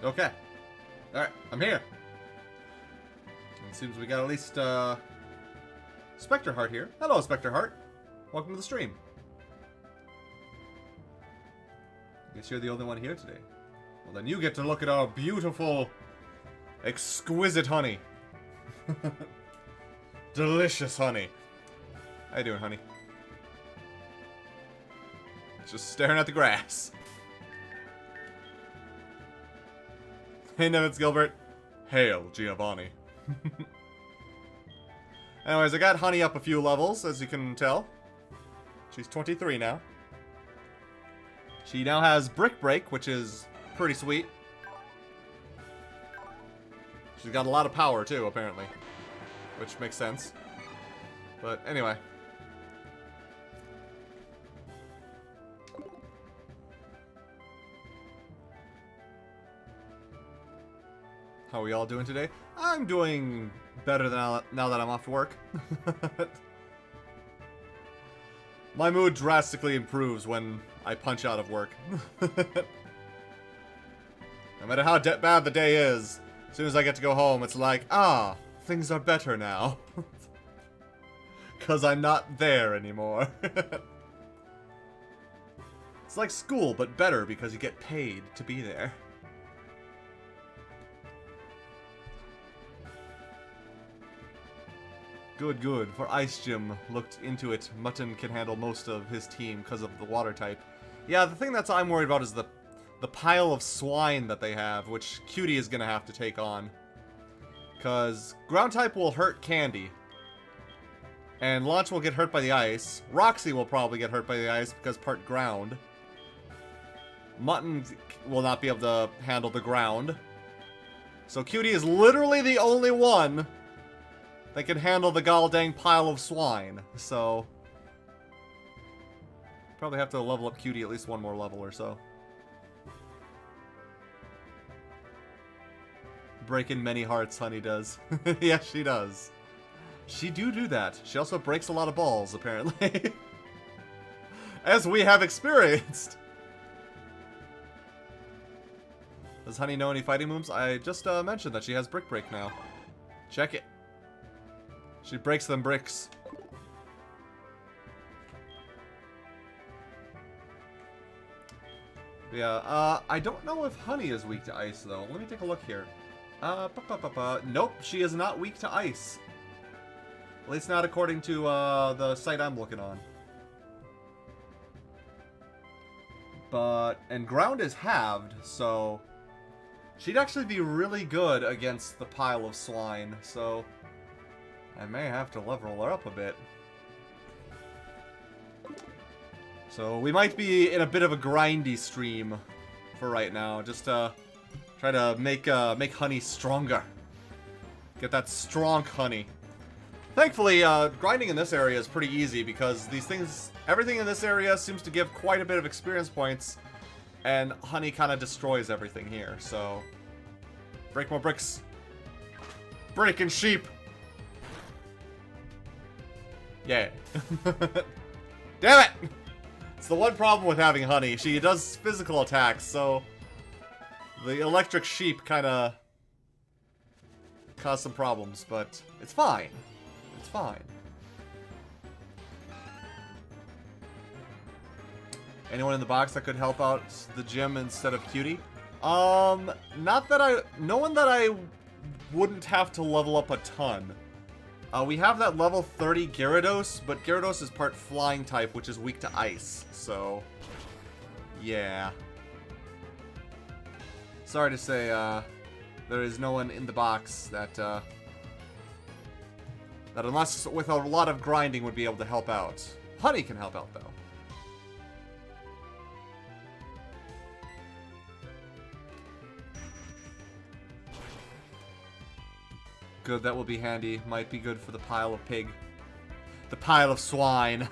Okay. Alright, I'm here. It seems we got at least, Spectre Heart here. Hello, Spectre Heart. Welcome to the stream. Guess you're the only one here today. Well, then you get to look at our beautiful, exquisite honey. Delicious honey. How you doing, honey? Just staring at the grass. Hey, Nevitz Gilbert. Hail, Giovanni. Anyways, I got Honey up a few levels, as you can tell. She's 23 now. She now has Brick Break, which is pretty sweet. She's got a lot of power, too, apparently. Which makes sense. But, anyway. How are we all doing today? I'm doing better than now that I'm off work. My mood drastically improves when I punch out of work. No matter how bad the day is, as soon as I get to go home, it's like, ah, things are better now. Because I'm not there anymore. It's like school, but better because you get paid to be there. Good, good. For Ice Gym looked into it. Mutton can handle most of his team because of the water type. Yeah, the thing that I'm worried about is the pile of swine that they have, which Cutie is going to have to take on. Because ground type will hurt Candy. And Launch will get hurt by the ice. Roxy will probably get hurt by the ice because part ground. Mutton will not be able to handle the ground. So Cutie is literally the only one that can handle the goddamn pile of swine. So probably have to level up Cutie at least one more level or so. Breaking many hearts, Honey does. Yeah, she does. She do that. She also breaks a lot of balls, apparently. As we have experienced. Does Honey know any fighting moves? I just mentioned that she has Brick Break now. Check it. She breaks them bricks. Yeah, I don't know if Honey is weak to ice, though. Let me take a look here. Nope, she is not weak to ice. At least not according to the site I'm looking on. And ground is halved, so she'd actually be really good against the pile of swine, so I may have to level her up a bit. So we might be in a bit of a grindy stream for right now, just to try to make Honey stronger. Get that strong Honey. Thankfully, grinding in this area is pretty easy because everything in this area seems to give quite a bit of experience points, and Honey kind of destroys everything here, so break more bricks. Breaking sheep. Yeah. Damn it! It's the one problem with having Honey. She does physical attacks, so the electric sheep kind of cause some problems, but it's fine. It's fine. Anyone in the box that could help out the gym instead of Cutie? No one that I wouldn't have to level up a ton. We have that level 30 Gyarados, but Gyarados is part flying type, which is weak to ice, so yeah. Sorry to say, there is no one in the box that unless with a lot of grinding would be able to help out. Honey can help out, though. Good, that will be handy. Might be good for the pile of pig. The pile of swine.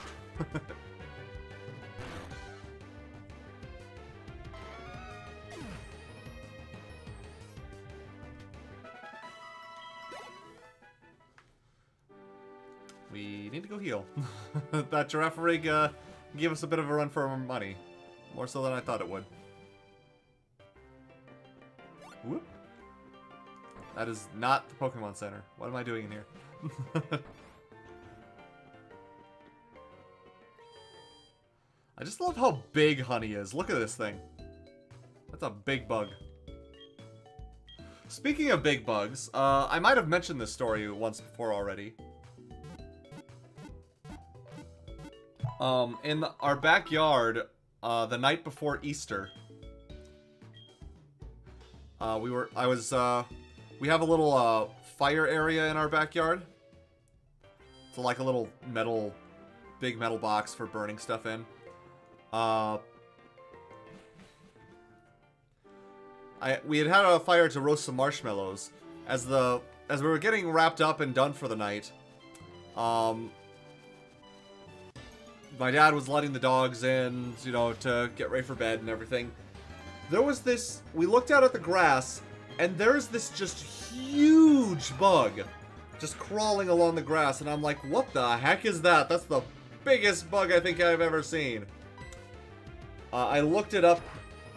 We need to go heal. That giraffe rig gave us a bit of a run for our money. More so than I thought it would. Whoop. That is not the Pokemon Center. What am I doing in here? I just love how big Honey is. Look at this thing. That's a big bug. Speaking of big bugs, I might have mentioned this story once before already. In our backyard, the night before Easter, we have a little, fire area in our backyard. It's like a little big metal box for burning stuff in. We had a fire to roast some marshmallows. As we were getting wrapped up and done for the night, my dad was letting the dogs in, you know, to get ready for bed and everything. There was this, we looked out at the grass, and there's this just huge bug just crawling along the grass, and I'm like, what the heck is that? That's the biggest bug I think I've ever seen. I looked it up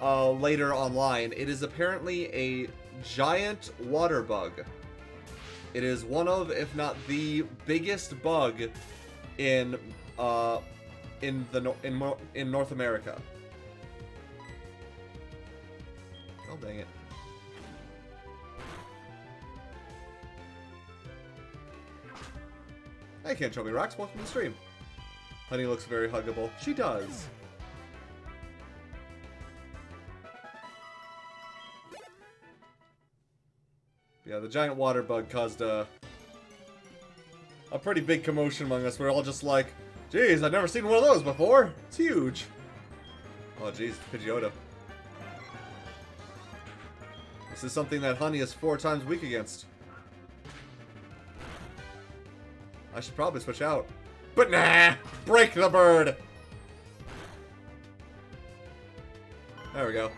later online. It is apparently a giant water bug. It is one of, if not the biggest bug in North America. Oh, dang it. Hey, can't show me rocks. Welcome to the stream. Honey looks very huggable. She does. Yeah, the giant water bug caused a pretty big commotion among us. We're all just like, geez, I've never seen one of those before. It's huge. Oh, geez, Pidgeotto. This is something that Honey is 4 times weak against. I should probably switch out. But nah! Break the bird! There we go.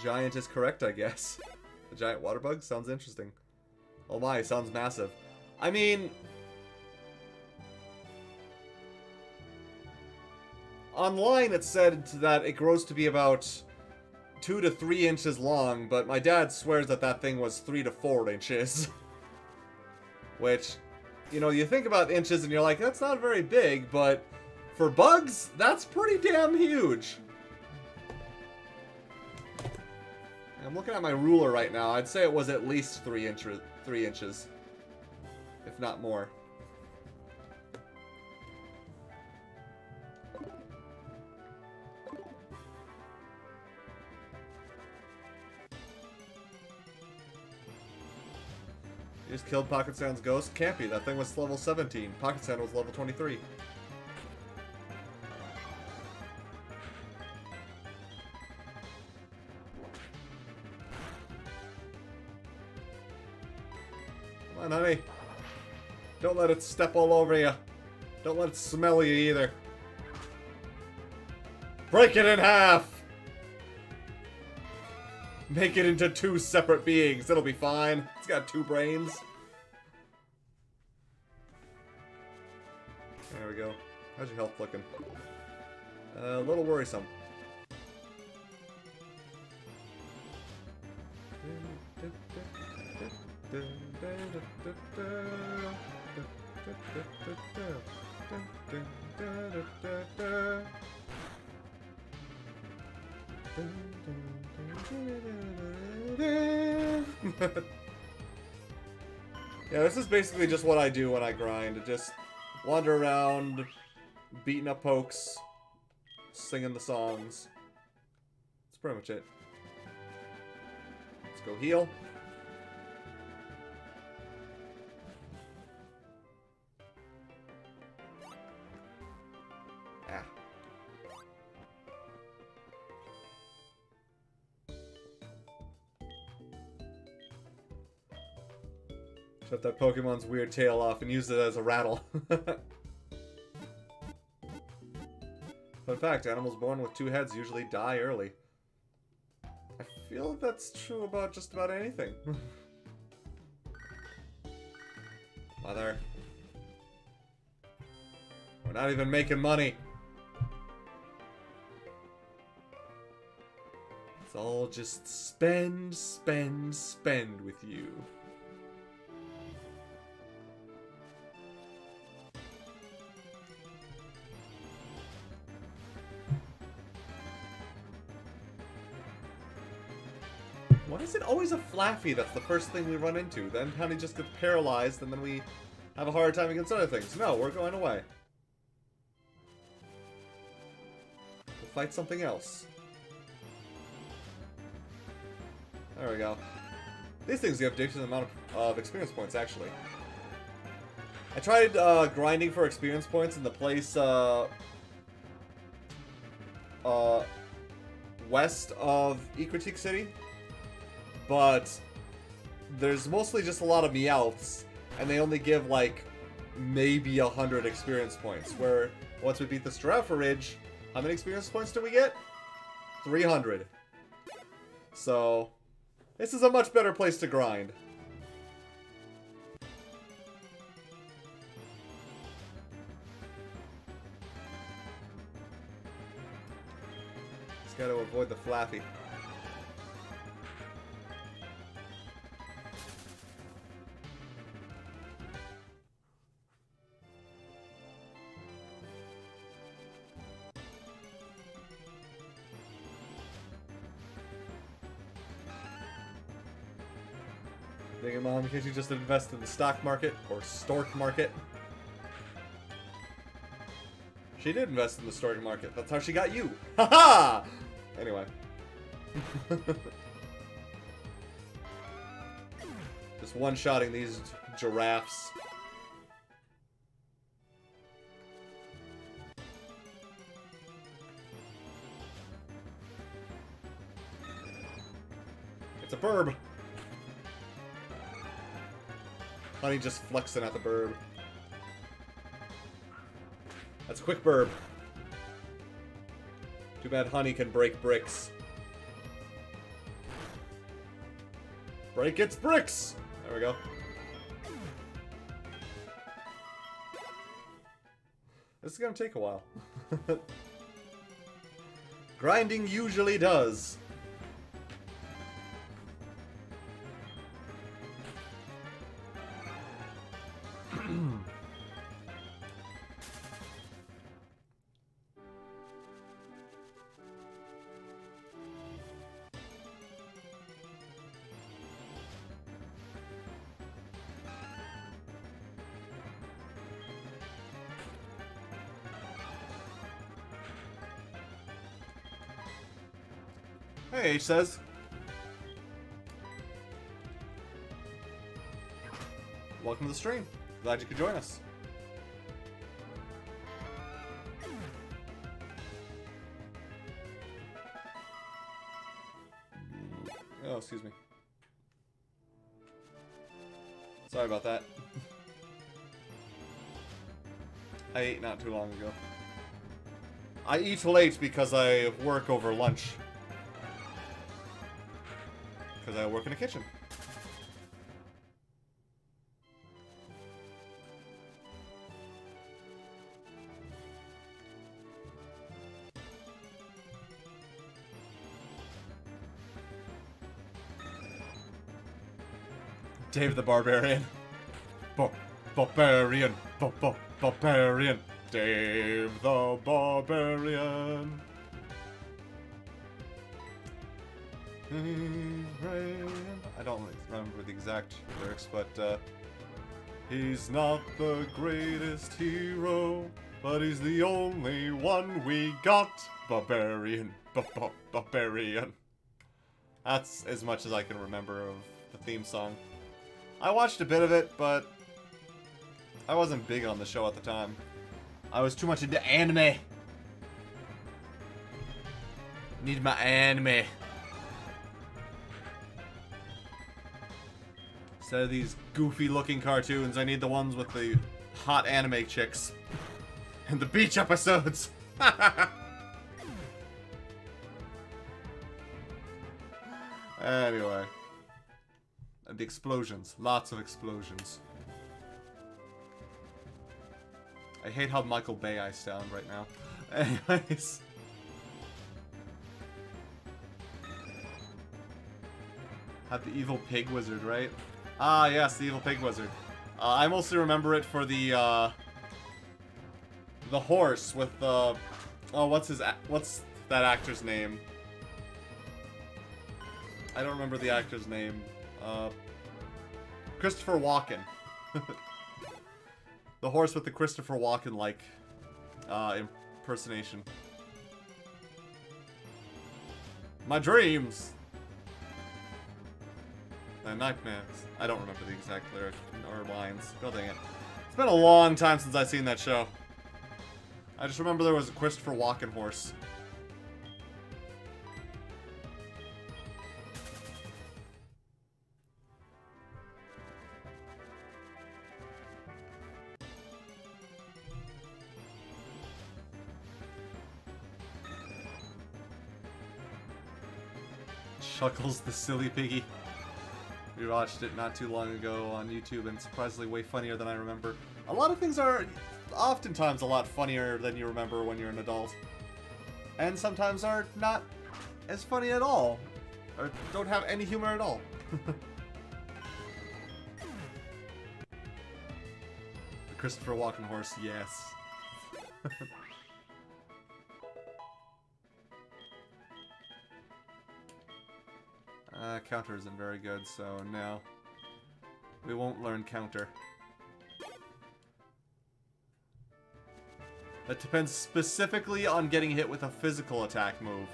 Giant is correct, I guess. The giant water bug sounds interesting. Oh my, sounds massive. I mean, online it said that it grows to be about 2 to 3 inches long, but my dad swears that that thing was 3 to 4 inches. Which, you know, you think about inches and you're like, that's not very big, but for bugs, that's pretty damn huge. I'm looking at my ruler right now. I'd say it was at least 3 inches, if not more. You just killed Pocket Sand's ghost? Can't be. That thing was level 17. Pocket Sand was level 23. Come on, honey. Don't let it step all over you. Don't let it smell you either. Break it in half! Make it into 2 separate beings. It'll be fine. It's got 2 brains. There we go. How's your health looking? A little worrisome. Yeah, this is basically just what I do when I grind. Just wander around, beating up pokes, singing the songs. That's pretty much it. Let's go heal. Ah. Shut that Pokemon's weird tail off and use it as a rattle. Fun fact, animals born with 2 heads usually die early. I feel that's true about just about anything. Mother. We're not even making money. I'll just spend with you. Why is it always a Flaffy that's the first thing we run into? Then Honey just gets paralyzed and then we have a hard time against other things. No, we're going away. We'll fight something else. There we go. These things give decent amount of experience points, actually. I tried grinding for experience points in the place west of Critique City, but there's mostly just a lot of Meowths, and they only give like maybe 100 experience points. Where once we beat the Giraffe Ridge, how many experience points do we get? 300. So this is a much better place to grind. Just gotta avoid the Flaffy. Big Mom, can't you just invest in the stock market or stork market? She did invest in the stork market. That's how she got you. Haha! Anyway. Just one-shotting these giraffes. It's a burb. Honey just flexing at the burb. That's a quick burb. Too bad Honey can break bricks. Break its bricks! There we go. This is gonna take a while. Grinding usually does. Hey, H says. Welcome to the stream. Glad you could join us. Oh, excuse me. Sorry about that. I ate not too long ago. I eat late because I work over lunch. Because I work in a kitchen. Dave the Barbarian. Barbarian. Barbarian. Dave the Barbarian. I don't remember the exact lyrics, but he's not the greatest hero, but he's the only one we got. Barbarian. Barbarian. That's as much as I can remember of the theme song. I watched a bit of it, but I wasn't big on the show at the time. I was too much into anime. Need my anime. Instead of these goofy-looking cartoons, I need the ones with the hot anime chicks. And the beach episodes! Anyway. And the explosions. Lots of explosions. I hate how Michael Bay I sound right now. Anyways. Had the evil pig wizard, right? Ah, yes, the evil pig wizard. I mostly remember it for the horse with the... Oh, what's that actor's name? I don't remember the actor's name. Christopher Walken. The horse with the Christopher Walken-like impersonation. My dreams! My nightmares. I don't remember the exact lyric or lines. God dang it. It's been a long time since I've seen that show. I just remember there was a Christopher Walken horse. Chuckles the silly piggy. We watched it not too long ago on YouTube and surprisingly way funnier than I remember. A lot of things are oftentimes a lot funnier than you remember when you're an adult. And sometimes are not as funny at all. Or don't have any humor at all. The Christopher Walken horse, yes. Counter isn't very good, so no. We won't learn counter. That depends specifically on getting hit with a physical attack move.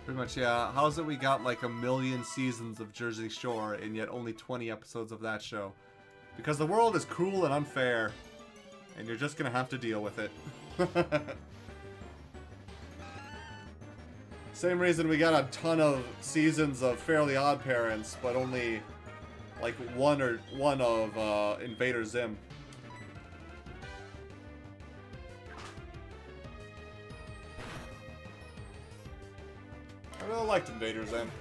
Pretty much, yeah. How is it we got like 1,000,000 seasons of Jersey Shore and yet only 20 episodes of that show? Because the world is cruel and unfair. And you're just gonna have to deal with it. Same reason we got a ton of seasons of Fairly Odd Parents, but only like one of Invader Zim. I really liked Invader Zim.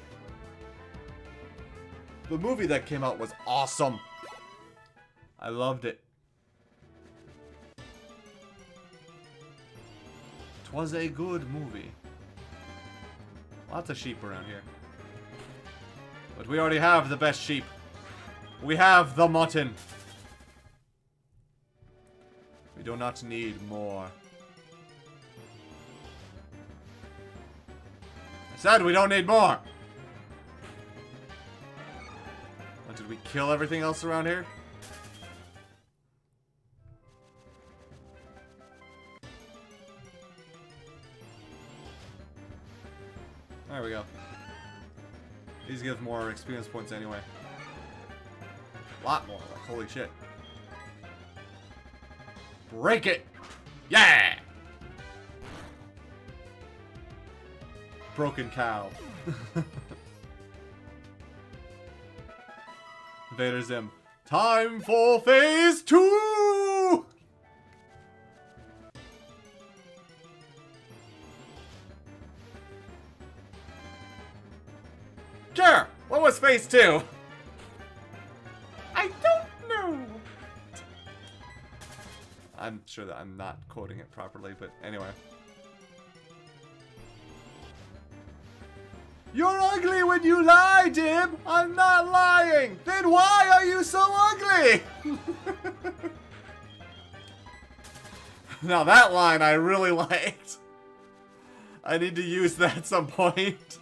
The movie that came out was awesome. I loved it. 'Twas a good movie. Lots of sheep around here. But we already have the best sheep. We have the mutton. We do not need more. I said we don't need more! What, did we kill everything else around here? There we go. These give more experience points anyway. A lot more, like holy shit. Break it! Yeah! Broken cow. Invader Zim. Time for phase 2! Sure! What was phase 2? I don't know! I'm sure that I'm not quoting it properly, but anyway. You're ugly when you lie, Dib! I'm not lying! Then why are you so ugly? Now that line I really liked. I need to use that at some point.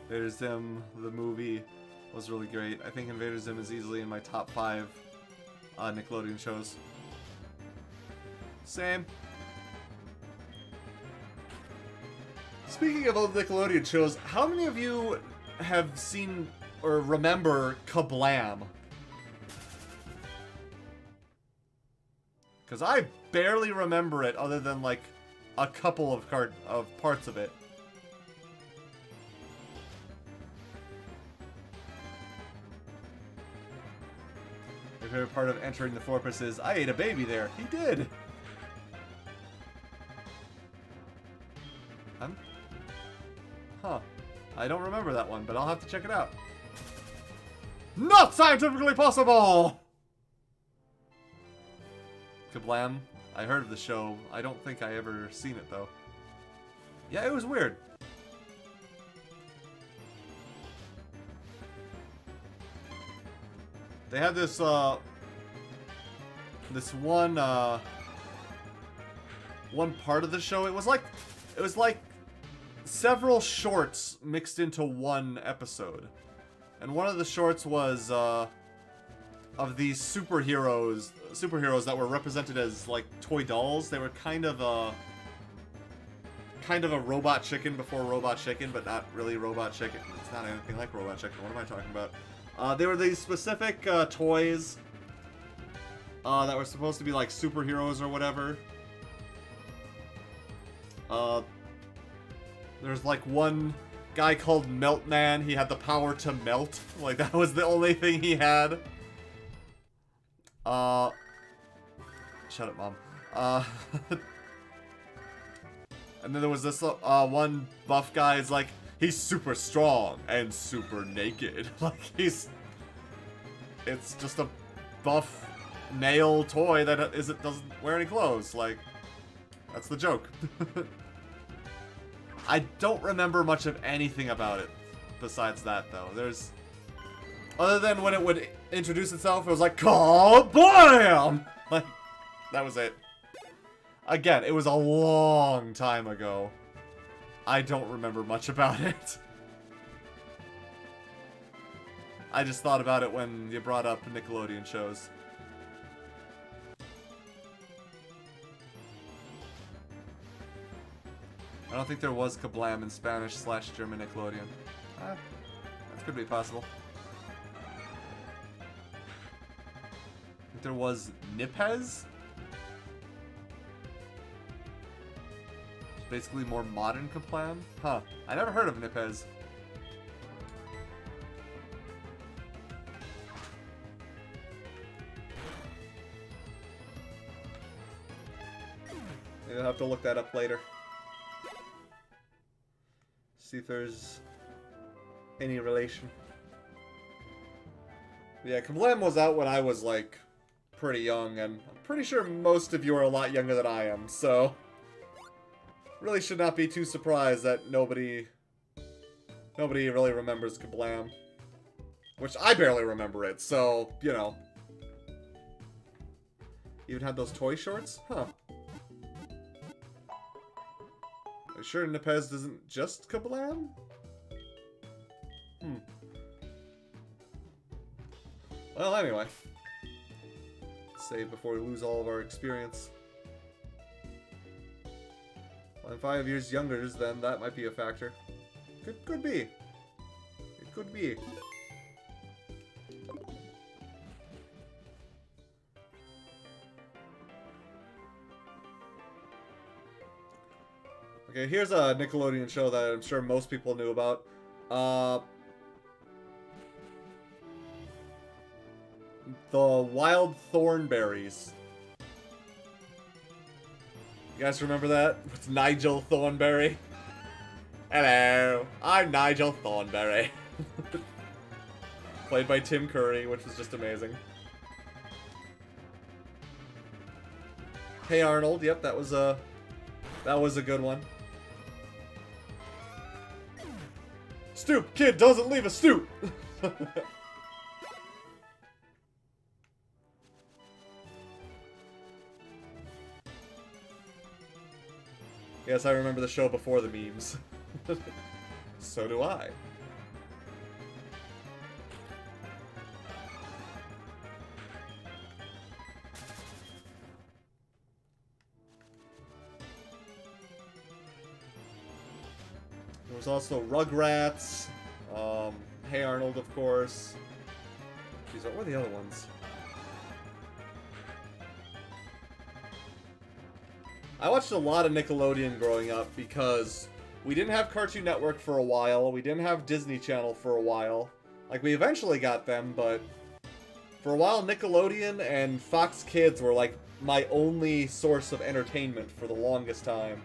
Invader Zim, the movie, was really great. I think Invader Zim is easily in my top 5 Nickelodeon shows. Same. Speaking of old Nickelodeon shows, how many of you have seen or remember Kablam? Because I barely remember it other than, like, a couple of parts of it. My favorite part of entering the fortress is, I ate a baby there. He did! Huh. I don't remember that one, but I'll have to check it out. Not scientifically possible! Kablam. I heard of the show. I don't think I ever seen it, though. Yeah, it was weird. They had this, this one part of the show. It was like several shorts mixed into one episode. And one of the shorts was, of these superheroes that were represented as, like, toy dolls. They were kind of a Robot Chicken before Robot Chicken, but not really Robot Chicken. It's not anything like Robot Chicken. What am I talking about? They were these specific toys that were supposed to be like superheroes or whatever. There's like one guy called Melt Man. He had the power to melt. Like, that was the only thing he had. Shut up, Mom. And then there was this one buff guy. Is like, he's super strong and super naked. Like, it's just a buff nail toy that doesn't wear any clothes. Like, that's the joke. I don't remember much of anything about it besides that, though. Other than when it would introduce itself, it was like, kablam! Like, that was it. Again, it was a long time ago. I don't remember much about it. I just thought about it when you brought up Nickelodeon shows. I don't think there was Kablam in Spanish/German Nickelodeon. That could be possible. I think there was Nipez? It's basically more modern Kablam? Huh. I never heard of Nipez. Maybe I'll have to look that up later. See if there's any relation. Yeah, Kablam was out when I was, like, pretty young, and I'm pretty sure most of you are a lot younger than I am, so really should not be too surprised that nobody really remembers Kablam. Which I barely remember it, so, you know. Even had those toy shorts? Huh. Are you sure Nipez isn't just Kablam? Well, anyway. Save before we lose all of our experience. Well, I'm 5 years younger, then that might be a factor. Could be. It could be. Okay, here's a Nickelodeon show that I'm sure most people knew about. The Wild Thornberries. You guys remember that? It's Nigel Thornberry. Hello, I'm Nigel Thornberry. Played by Tim Curry, which was just amazing. Hey Arnold, yep, that was a good one. Stoop kid doesn't leave a stoop. Yes, I remember the show before the memes. So do I. There was also Rugrats, Hey Arnold, of course. Jeez, what were the other ones? I watched a lot of Nickelodeon growing up because we didn't have Cartoon Network for a while. We didn't have Disney Channel for a while. Like, we eventually got them, but for a while, Nickelodeon and Fox Kids were, like, my only source of entertainment for the longest time.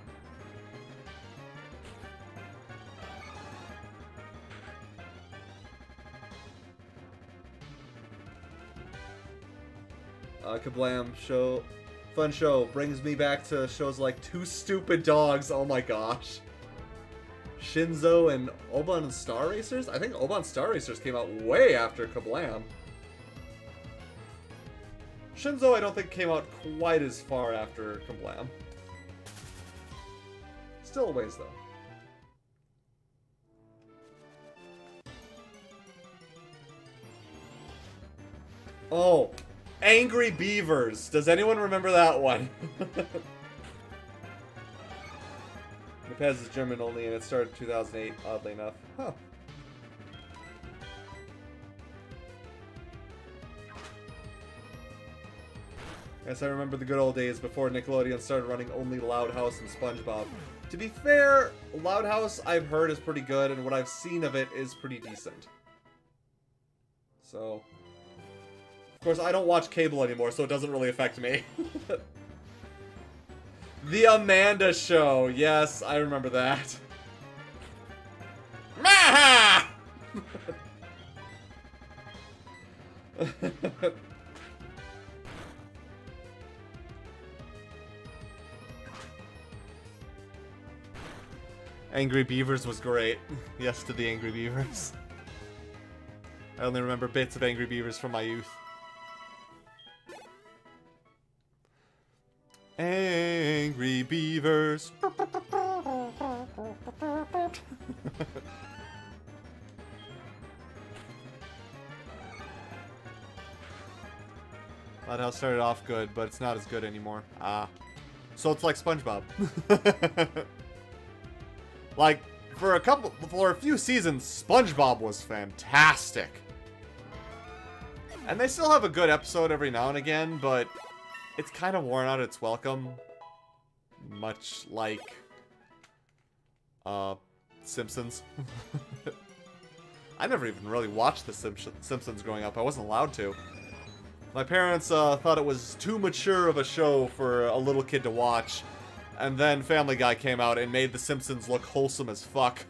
Kablam show. Fun show. Brings me back to shows like Two Stupid Dogs. Oh my gosh. Shinzo and Oban Star Racers? I think Oban Star Racers came out way after Kablam. Shinzo I don't think came out quite as far after Kablam. Still a ways though. Oh, Angry Beavers. Does anyone remember that one? Nepez is German only, and it started in 2008, oddly enough. Huh. Yes, I remember the good old days before Nickelodeon started running only Loud House and SpongeBob. To be fair, Loud House I've heard is pretty good, and what I've seen of it is pretty decent. So... Of course, I don't watch cable anymore, so it doesn't really affect me. The Amanda Show. Yes, I remember that. Maha! Angry Beavers was great. Yes to the Angry Beavers. I only remember bits of Angry Beavers from my youth. Angry Beavers. Lighthouse started off good, but it's not as good anymore. Ah. So it's like SpongeBob. Like, for a few seasons, SpongeBob was fantastic. And they still have a good episode every now and again, but it's kind of worn out its welcome. Much like, Simpsons. I never even really watched The Simpsons growing up. I wasn't allowed to. My parents, thought it was too mature of a show for a little kid to watch. And then Family Guy came out and made The Simpsons look wholesome as fuck.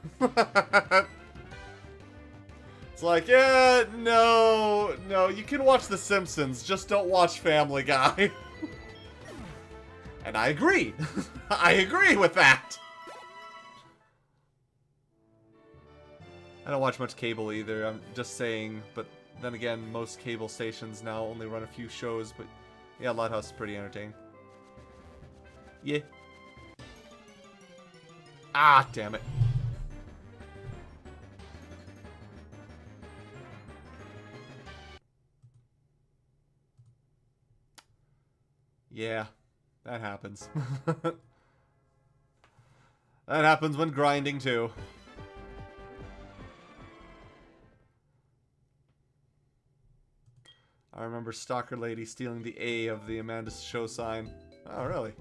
It's like, yeah, no, you can watch The Simpsons, just don't watch Family Guy. And I agree. I agree with that. I don't watch much cable either, I'm just saying, but then again, most cable stations now only run a few shows, but yeah, Lighthouse is pretty entertaining. Yeah. Ah, damn it. Yeah, that happens. That happens when grinding, too. I remember Stalker Lady stealing the A of the Amanda Show sign. Oh, really?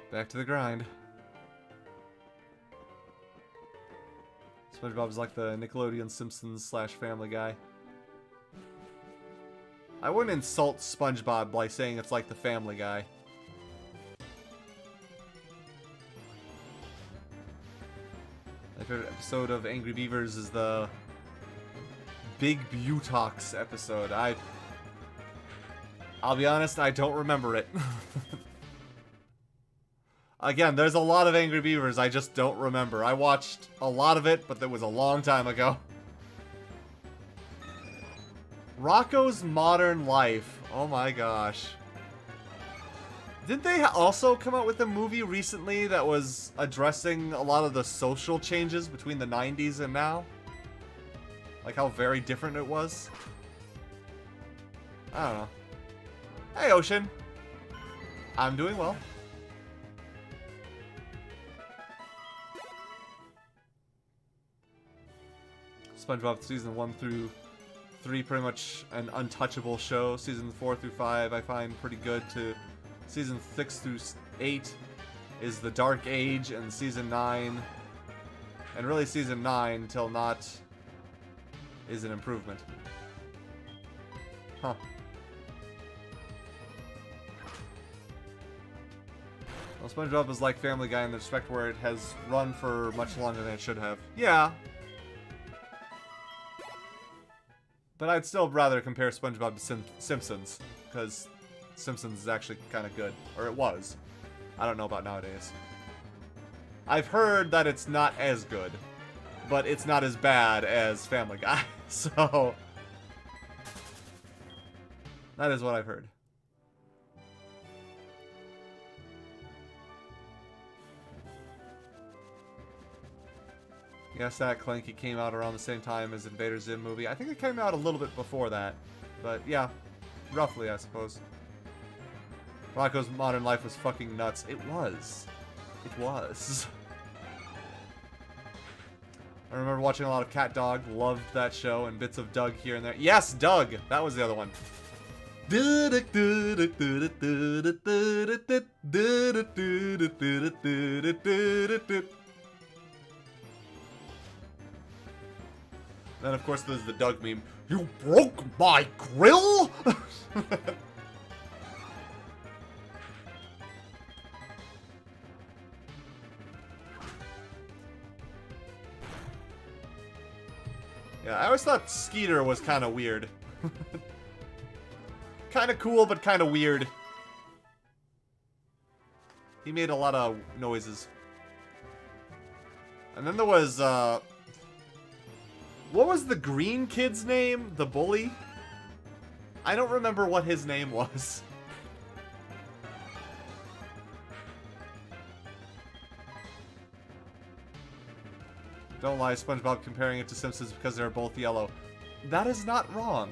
Back to the grind. SpongeBob's like the Nickelodeon Simpsons / Family Guy. I wouldn't insult SpongeBob by saying it's like the Family Guy. My favorite episode of Angry Beavers is the Big Butox episode. I'll be honest, I don't remember it. Again, there's a lot of Angry Beavers I just don't remember. I watched a lot of it, but that was a long time ago. Rocko's Modern Life. Oh my gosh. Didn't they also come out with a movie recently that was addressing a lot of the social changes between the 90s and now? Like how very different it was? I don't know. Hey, Ocean. I'm doing well. SpongeBob season 1 through 3 pretty much an untouchable show. Season 4 through 5 I find pretty good to. Season 6 through 8 is the Dark Age, and season 9, and really season 9 till not, is an improvement. Huh. Well, SpongeBob is like Family Guy in the respect where it has run for much longer than it should have. Yeah. But I'd still rather compare SpongeBob to Simpsons, because Simpsons is actually kind of good. Or it was. I don't know about nowadays. I've heard that it's not as good, but it's not as bad as Family Guy, so... that is what I've heard. Yes, that Clanky came out around the same time as Invader Zim movie. I think it came out a little bit before that. But yeah, roughly, I suppose. Rocco's Modern Life was fucking nuts. It was. It was. I remember watching a lot of Cat Dog. Loved that show. And bits of Doug here and there. Yes, Doug! That was the other one. Then, of course, there's the Doug meme. You broke my grill?! Yeah, I always thought Skeeter was kind of weird. Kind of cool, but kind of weird. He made a lot of noises. And then there was, what was the green kid's name? The bully? I don't remember what his name was. Don't lie, SpongeBob comparing it to Simpsons because they're both yellow. That is not wrong.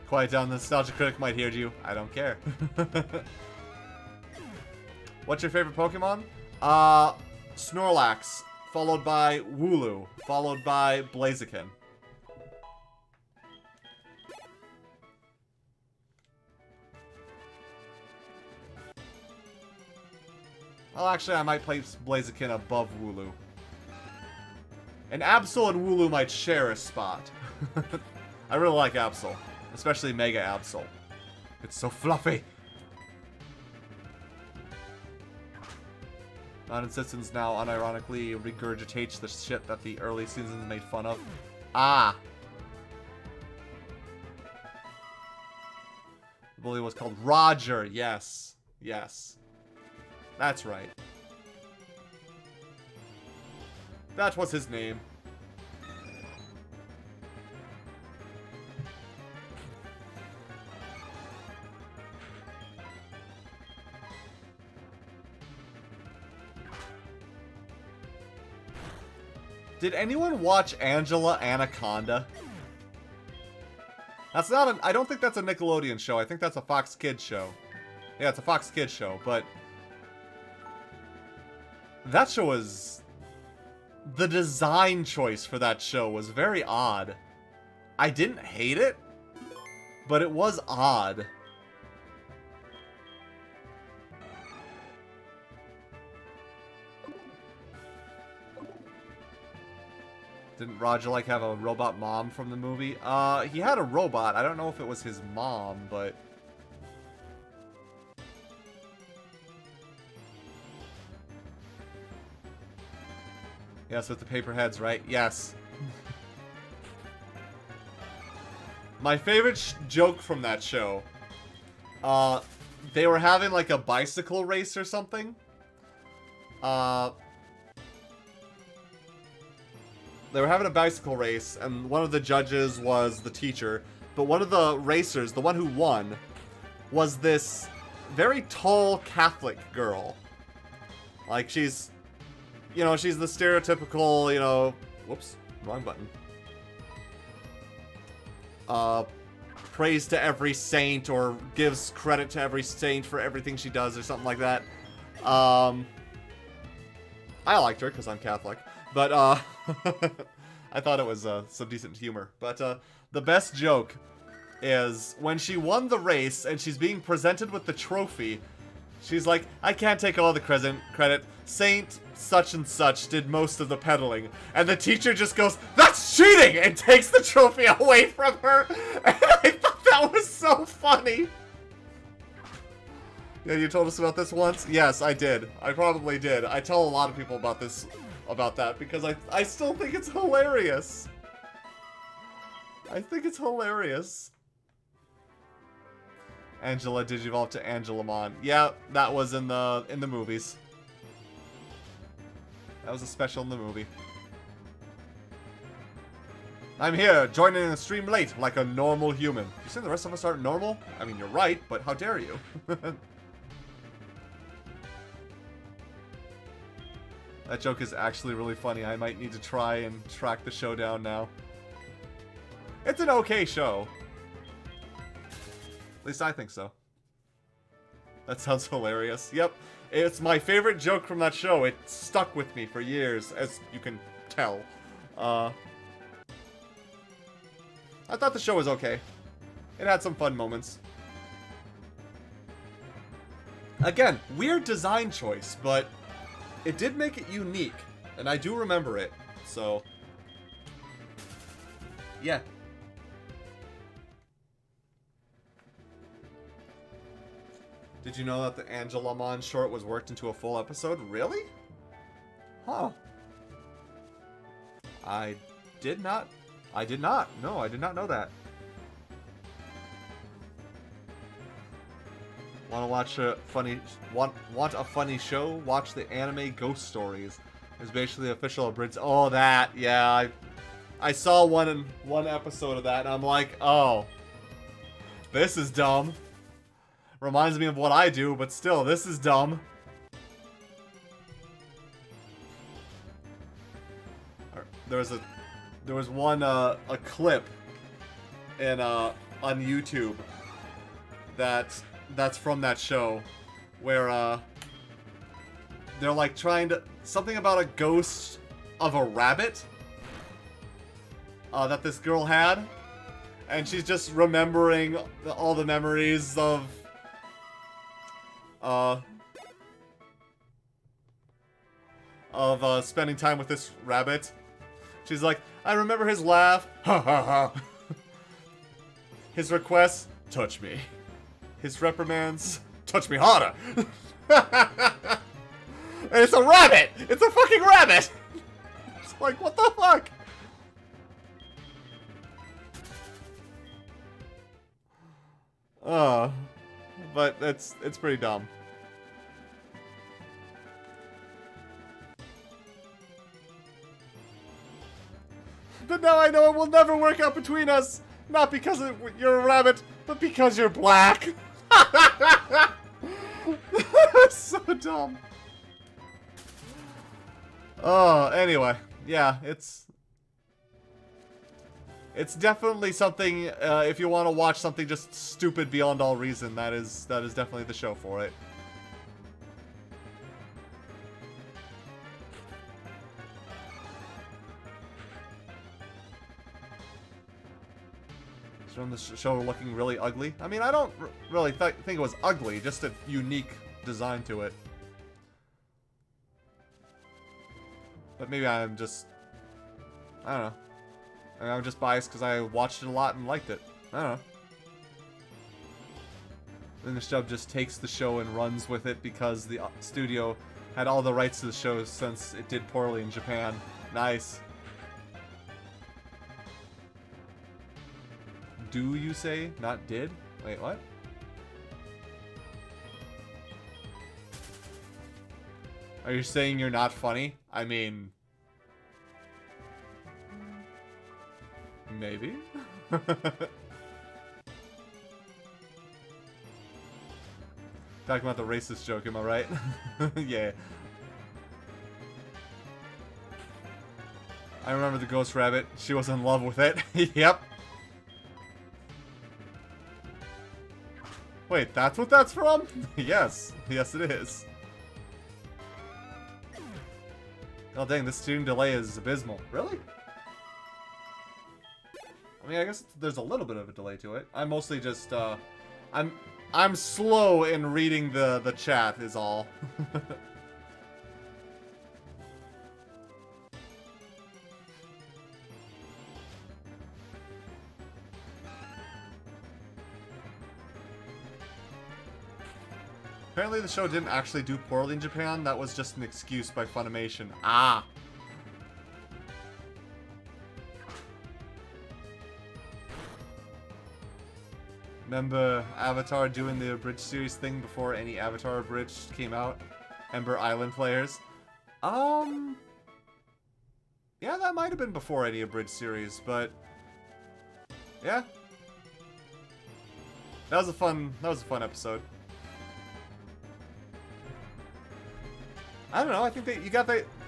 Quiet down, the nostalgia critic might hear you. I don't care. What's your favorite Pokemon? Snorlax, followed by Wooloo, followed by Blaziken. Well, actually, I might place Blaziken above Wooloo. And Absol and Wooloo might share a spot. I really like Absol. Especially Mega Absol. It's so fluffy. Non-insistence now unironically regurgitates the shit that the early seasons made fun of. Ah! The bully was called Roger. Yes. Yes. That's right. That was his name. Did anyone watch Angela Anaconda? That's not a... I don't think that's a Nickelodeon show. I think that's a Fox Kids show. Yeah, it's a Fox Kids show, but... that show was... the design choice for that show was very odd. I didn't hate it, but it was odd. Didn't Roger, like, have a robot mom from the movie? He had a robot. I don't know if it was his mom, but... yes, with the paper heads, right? Yes. My favorite joke from that show. They were having, like, a bicycle race or something. They were having a bicycle race, and one of the judges was the teacher. But one of the racers, the one who won, was this very tall Catholic girl. Like, she's... you know, she's the stereotypical, you know... whoops, wrong button. Praise to every saint, or gives credit to every saint for everything she does, or something like that. I liked her, because I'm Catholic. But, I thought it was some decent humor. But the best joke is when she won the race and she's being presented with the trophy. She's like, I can't take all the credit. Saint such and such did most of the pedaling. And the teacher just goes, that's cheating! And takes the trophy away from her. And I thought that was so funny. Yeah, you told us about this once? Yes, I did. I probably did. I tell a lot of people about that because I still think it's hilarious. I think it's hilarious. Angela digivolved to Angelamon. Yeah, that was in the movies. That was a special in the movie. I'm here, joining the stream late, like a normal human. You saying the rest of us aren't normal? I mean, you're right, but how dare you? That joke is actually really funny. I might need to try and track the show down now. It's an okay show. At least I think so. That sounds hilarious. Yep, it's my favorite joke from that show. It stuck with me for years, as you can tell. I thought the show was okay. It had some fun moments. Again, weird design choice, but it did make it unique, and I do remember it, so yeah. Did you know that the Angelamon short was worked into a full episode? Really? Huh. I did not. No, I did not know that. Want a funny show? Watch the anime Ghost Stories. It's basically the official abridged. Oh, that. Yeah, I saw one episode of that, and I'm like, oh, this is dumb. Reminds me of what I do, but still, this is dumb. There was one a clip in on YouTube that's from that show where they're like trying to something about a ghost of a rabbit that this girl had, and she's just remembering all the memories of spending time with this rabbit. She's like, I remember his laugh, ha ha ha. His requests, touch me. His reprimands, touch me harder. And it's a rabbit! It's a fucking rabbit! It's like, what the fuck? But it's pretty dumb. But now I know it will never work out between us. Not because you're a rabbit, but because you're black. So dumb. Oh, anyway. Yeah, it's definitely something, if you want to watch something just stupid beyond all reason, that is definitely the show for it. From the show looking really ugly. I mean, I don't really think it was ugly, just a unique design to it. But maybe I'm just, I don't know. I mean, I'm just biased because I watched it a lot and liked it. I don't know. Then the show just takes the show and runs with it because the studio had all the rights to the show since it did poorly in Japan. Nice. Do you say? Not did? Wait, what? Are you saying you're not funny? I mean... maybe? Talking about the racist joke, am I right? Yeah. I remember the ghost rabbit. She was in love with it. Yep. Wait, that's what that's from? Yes. Yes, it is. Oh dang, this stream delay is abysmal. Really? I mean, I guess there's a little bit of a delay to it. I'm mostly just, I'm slow in reading the chat is all. Apparently the show didn't actually do poorly in Japan. That was just an excuse by Funimation. Ah! Remember Avatar doing the Abridged series thing before any Avatar Abridged came out? Ember Island players? Yeah, that might have been before any Abridged series, but... yeah. That was a fun episode. I don't know, I think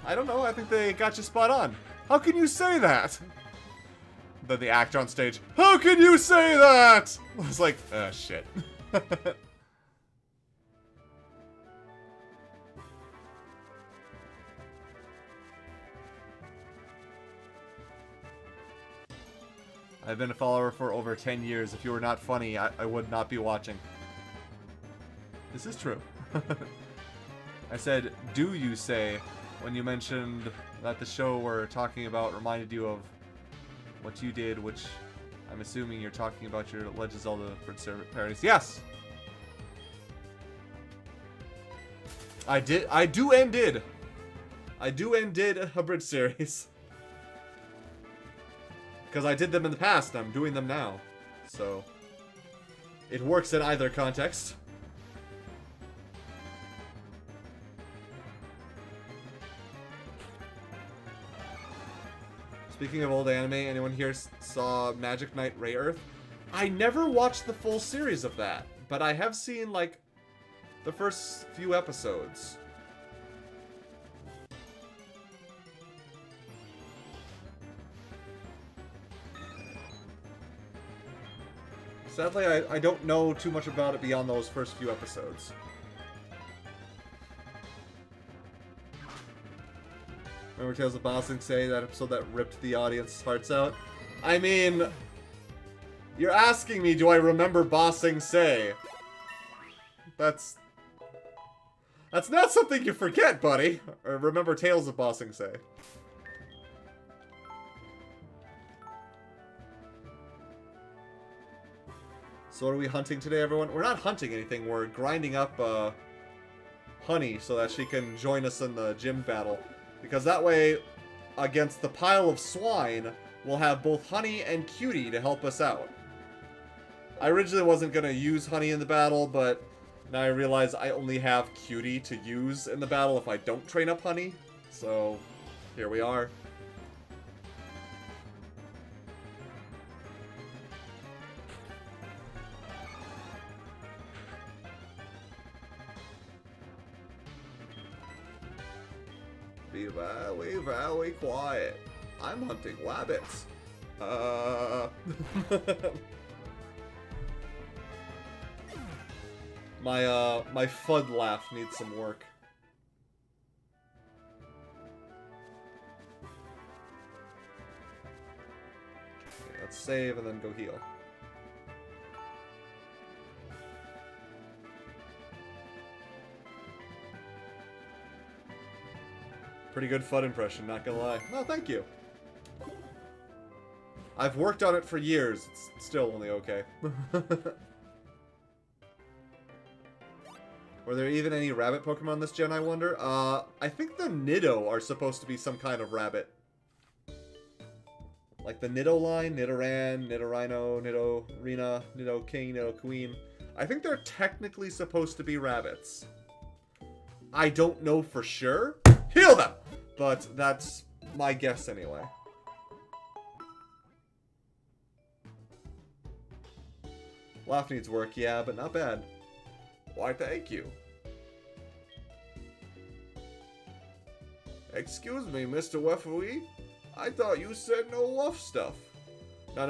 I don't know, I think they got you spot on. How can you say that? Then the actor on stage, how can you say that? I was like, shit. I've been a follower for over 10 years. If you were not funny, I would not be watching. This is true. I said, do you say, when you mentioned that the show we're talking about reminded you of what you did, which I'm assuming you're talking about your Legend of Zelda parodies. Yes! I do and did a bridge series. Because I did them in the past, and I'm doing them now. So, it works in either context. Speaking of old anime, anyone here saw Magic Knight Ray Earth? I never watched the full series of that, but I have seen, like, the first few episodes. Sadly, I don't know too much about it beyond those first few episodes. Remember Tales of Bossing Say, that episode that ripped the audience's hearts out? I mean, you're asking me, do I remember Bossing Say? That's not something you forget, buddy. Or remember Tales of Bossing Say. So what are we hunting today, everyone? We're not hunting anything. We're grinding up Honey so that she can join us in the gym battle. Because that way, against the pile of swine, we'll have both Honey and Cutie to help us out. I originally wasn't going to use Honey in the battle, but now I realize I only have Cutie to use in the battle if I don't train up Honey. So, here we are. Be very, very quiet. I'm hunting rabbits. My FUD laugh needs some work. Okay, let's save and then go heal. Pretty good FUD impression, not gonna lie. No, thank you. I've worked on it for years. It's still only okay. Were there even any rabbit Pokemon this gen, I wonder? I think the Nido are supposed to be some kind of rabbit. Like the Nido line, Nidoran, Nidorino, Nidorina, Nidoking, Nidoqueen. I think they're technically supposed to be rabbits. I don't know for sure. Heal them! But that's my guess anyway. Laugh needs work, yeah, but not bad. Why, thank you. Excuse me, Mr. Referee. I thought you said no rough stuff. None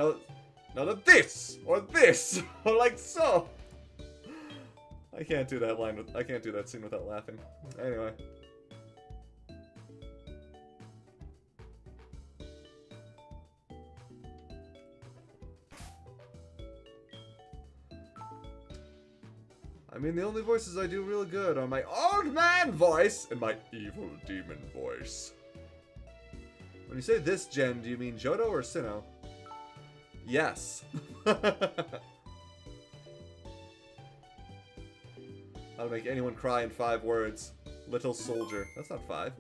of this, or this, or like so. I can't do that line with, I can't do that scene without laughing. Anyway. I mean, the only voices I do really good are my old man voice and my evil demon voice. When you say this gen, do you mean Johto or Sinnoh? Yes. How to make anyone cry in 5 words. Little soldier. That's not 5.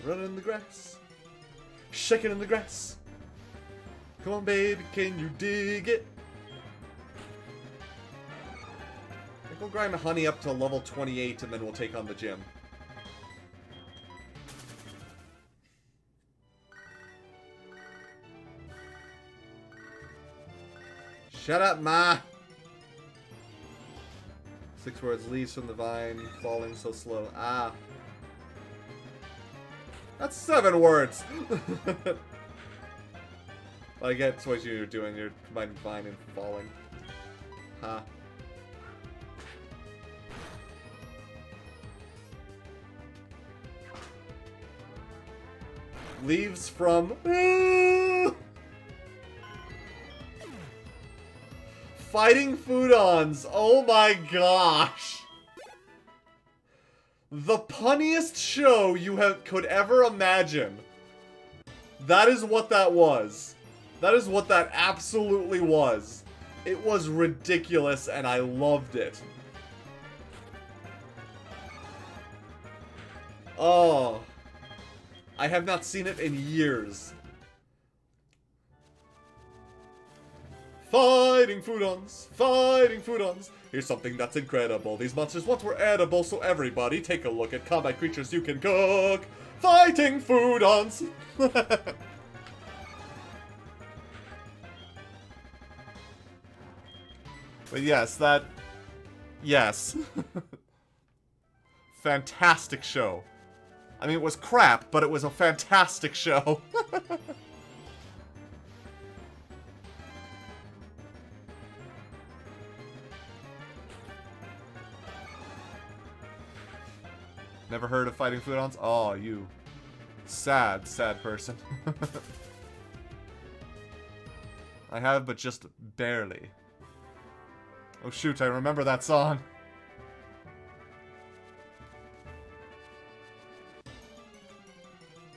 Running in the grass, shaking in the grass. Come on, baby, can you dig it? I think we'll grind Honey up to level 28 and then we'll take on the gym. Shut up, Ma! 6 words, leaves from the vine, falling so slow. Ah. That's 7 words! I get what you're doing. You're combining vine and falling. Huh. Leaves from... Fighting Foodons! Oh my gosh! The punniest show you could ever imagine. That is what that was. That is what that absolutely was. It was ridiculous and I loved it. Oh. I have not seen it in years. Fighting Foodons! Fighting Foodons! Here's something that's incredible. These monsters once were edible, so everybody take a look at combat creatures you can cook. Fighting Foodons! But yes, that... Yes. Fantastic show. I mean, it was crap, but it was a fantastic show. Never heard of Fighting Foodons? Oh, you sad, sad person. I have, but just barely. Oh shoot, I remember that song.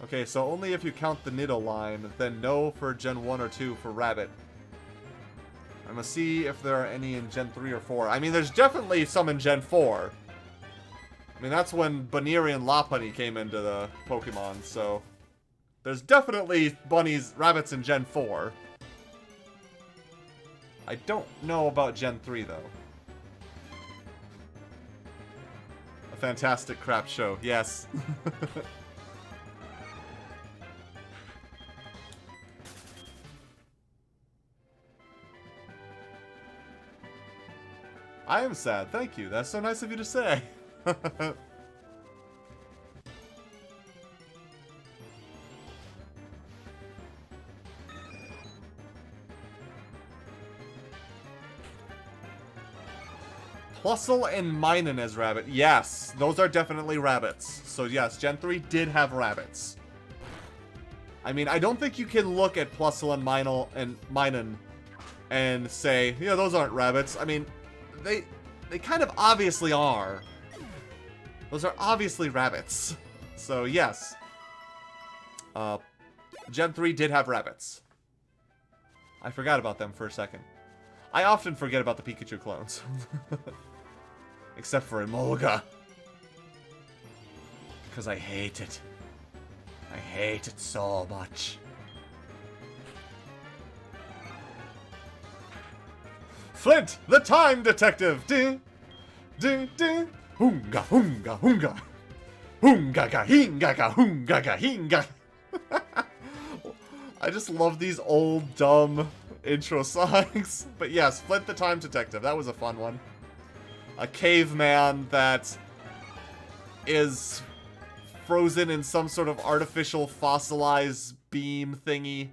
Okay, so only if you count the Nido line, then no for Gen 1 or 2 for Rabbit. I'm gonna see if there are any in Gen 3 or 4. I mean, there's definitely some in Gen 4. I mean, that's when Baneri and Lopunny came into the Pokemon, so... There's definitely rabbits in Gen 4. I don't know about Gen 3, though. A fantastic crap show, yes. I am sad, thank you. That's so nice of you to say. Plusle and Minun as rabbit. Yes, those are definitely rabbits. So yes, Gen 3 did have rabbits. I mean, I don't think you can look at Plusle and Minun and say, yeah, those aren't rabbits. I mean, they kind of obviously are. Those are obviously rabbits. So yes. Gen 3 did have rabbits. I forgot about them for a second. I often forget about the Pikachu clones. Except for Emolga. Because I hate it. I hate it so much. Flint, the time detective! Ding, ding, ding. Hoonga, hoonga, hoonga. Hoonga, ga, hinga, ga, hoonga, ga, hinga. I just love these old, dumb intro songs. But yes, Flint the Time Detective. That was a fun one. A caveman that is frozen in some sort of artificial fossilized beam thingy.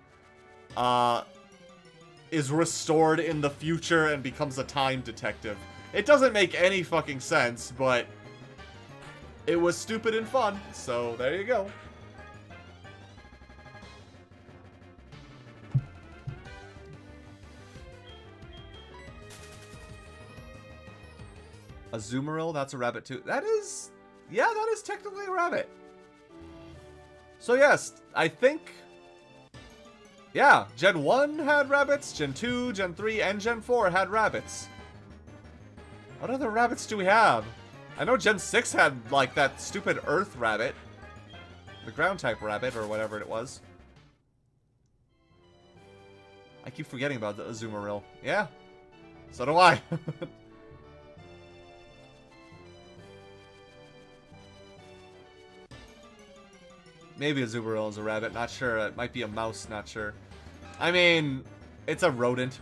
is restored in the future and becomes a time detective. It doesn't make any fucking sense, but it was stupid and fun, so there you go. A Zoomeril, that's a rabbit too. That is, yeah, that is technically a rabbit. So yes, I think, yeah, Gen 1 had rabbits, Gen 2, Gen 3, and Gen 4 had rabbits. What other rabbits do we have? I know Gen 6 had, like, that stupid Earth rabbit. The ground type rabbit, or whatever it was. I keep forgetting about the Azumarill. Yeah, so do I. Maybe Azumarill is a rabbit, not sure. It might be a mouse, not sure. I mean, it's a rodent.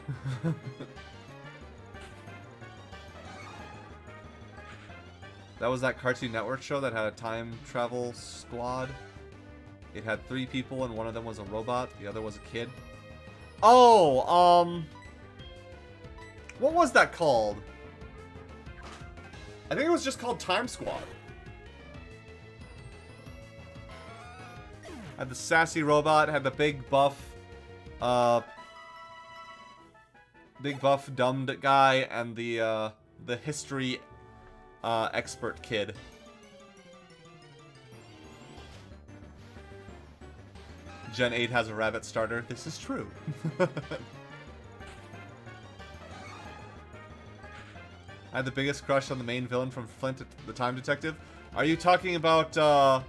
That was that Cartoon Network show that had a time travel squad. It had 3 people and one of them was a robot, the other was a kid. Oh, what was that called? I think it was just called Time Squad. Had the sassy robot, had the big buff dumbed guy, and the history expert kid. Gen 8 has a rabbit starter. This is true. I had the biggest crush on the main villain from Flint the Time Detective. Are you talking about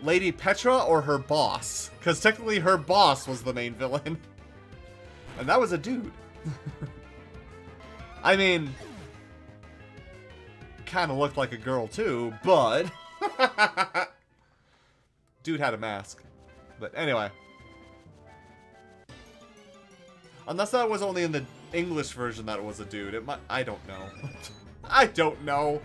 Lady Petra or her boss? Because technically her boss was the main villain. And that was a dude. I mean, kind of looked like a girl too, but dude had a mask. But anyway. Unless that was only in the English version that it was a dude. It might, I don't know. I don't know.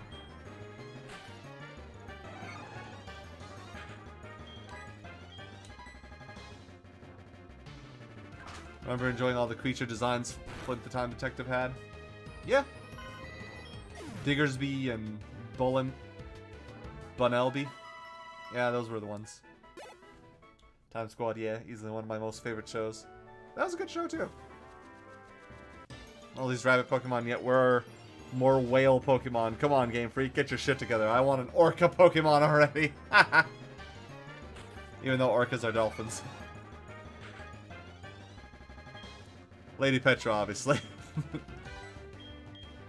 Remember enjoying all the creature designs Flint the Time Detective had? Yeah. Diggersby and Bunelby. Yeah, those were the ones. Time Squad, yeah, easily one of my most favorite shows. That was a good show too. All these rabbit Pokemon, yet we're more whale Pokemon. Come on, Game Freak, get your shit together. I want an orca Pokemon already. Even though orcas are dolphins. Lady Petra, obviously.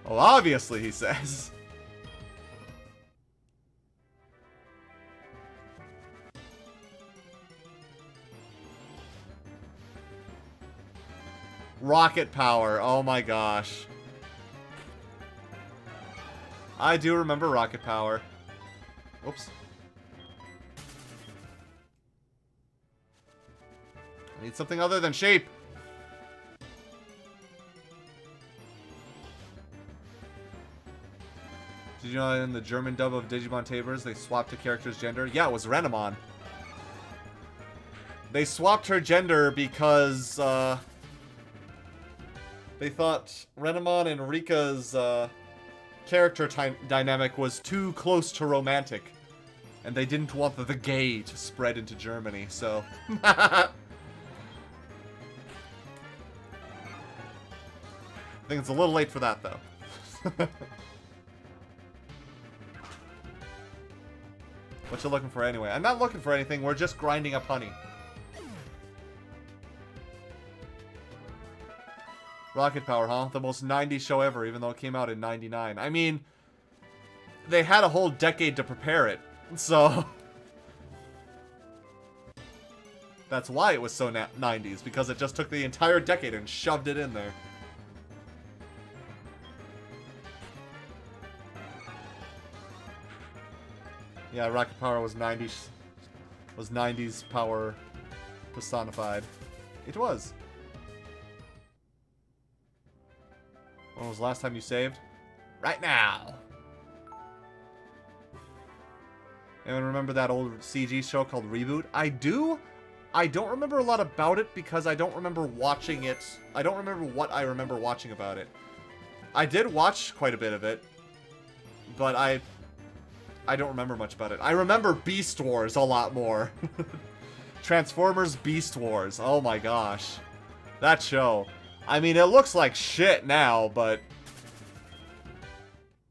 Well, obviously, he says. Rocket power. Oh my gosh. I do remember rocket power. Oops. I need something other than shape. Did you know in the German dub of Digimon Tamers, they swapped a character's gender? Yeah, it was Renamon. They swapped her gender because, they thought Renamon and Rika's, character dynamic was too close to romantic. And they didn't want the gay to spread into Germany, so... I think it's a little late for that, though. What you looking for anyway? I'm not looking for anything, we're just grinding up honey. Rocket Power, huh? The most 90s show ever, even though it came out in 99. I mean, they had a whole decade to prepare it, so... That's why it was so 90s, because it just took the entire decade and shoved it in there. Yeah, Rocket Power was 90s power personified. It was. When was the last time you saved? Right now! Anyone remember that old CG show called Reboot? I do? I don't remember a lot about it because I don't remember watching it. I don't remember what I remember watching about it. I did watch quite a bit of it, but I don't remember much about it. I remember Beast Wars a lot more. Transformers Beast Wars. Oh my gosh. That show. I mean, it looks like shit now, but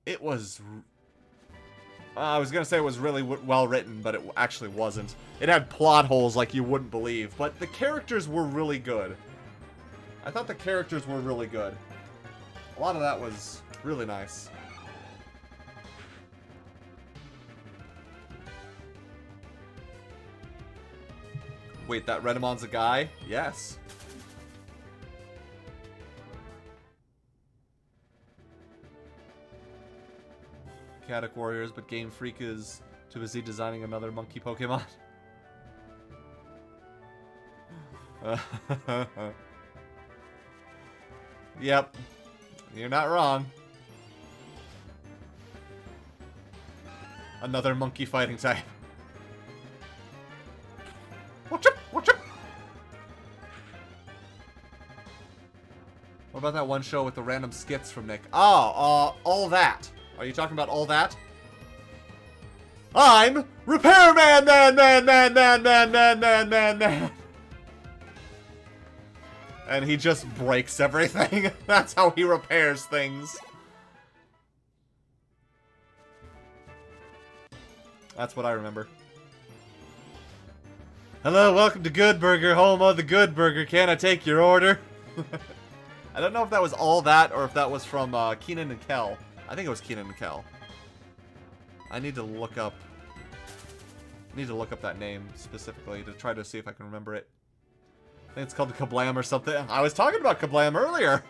it was... I was gonna say it was really well written, but it actually wasn't. It had plot holes like you wouldn't believe, but the characters were really good. I thought the characters were really good. A lot of that was really nice. Wait, that Redemon's a guy? Yes. Chaotic Warriors, but Game Freak is too busy designing another monkey Pokemon. Yep. You're not wrong. Another monkey fighting type. Watch up! Watch up! What about that one show with the random skits from Nick? Oh, All That. Are you talking about All That? I'm Repairman, man. And he just breaks everything. That's how he repairs things. That's what I remember. Hello, welcome to Good Burger, home of the Good Burger. Can I take your order? I don't know if that was All That or if that was from Keenan and Kel. I think it was Keenan and Kel. I need to look up that name specifically to try to see if I can remember it. I think it's called Kablam or something. I was talking about Kablam earlier.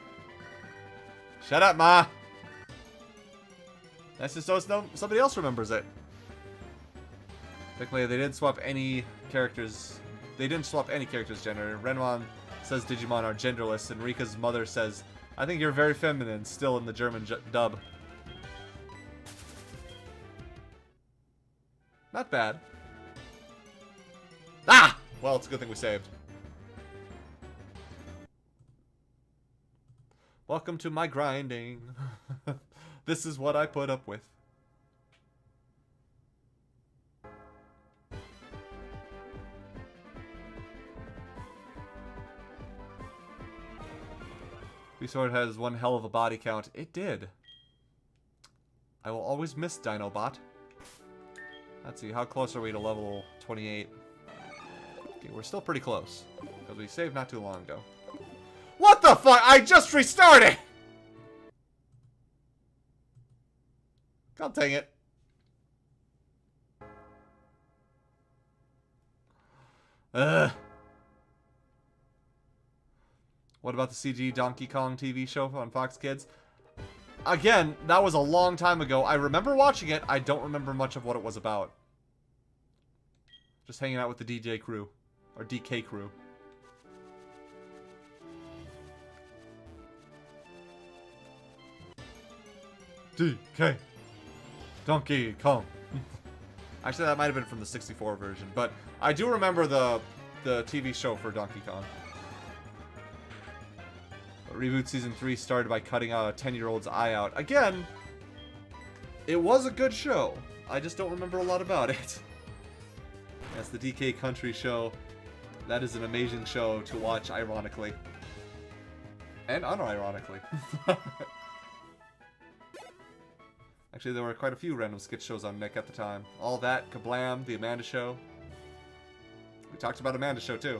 Shut up, Ma. That's just so somebody else remembers it. Technically, they didn't swap any characters. They didn't swap any characters' gender. Renwan says Digimon are genderless, and Rika's mother says, "I think you're very feminine." Still in the German dub. Not bad. Ah! Well, it's a good thing we saved. Welcome to my grinding. This is what I put up with. Sword has one hell of a body count. It did. I will always miss Dinobot. Let's see, how close are we to level 28? Okay, we're still pretty close. Because we saved not too long ago. What the fuck? I just restarted! God dang it. Ugh. What about the CG Donkey Kong TV show on Fox Kids? Again, that was a long time ago. I remember watching it. I don't remember much of what it was about. Just hanging out with the DJ crew. Or DK crew. DK. Donkey Kong. Actually, that might have been from the 64 version. But I do remember the TV show for Donkey Kong. Reboot Season 3 started by cutting a 10-year-old's eye out. Again, it was a good show. I just don't remember a lot about it. That's the DK Country show. That is an amazing show to watch, ironically. And unironically. Actually, there were quite a few random skit shows on Nick at the time. All That, Kablam, The Amanda Show. We talked about Amanda Show, too.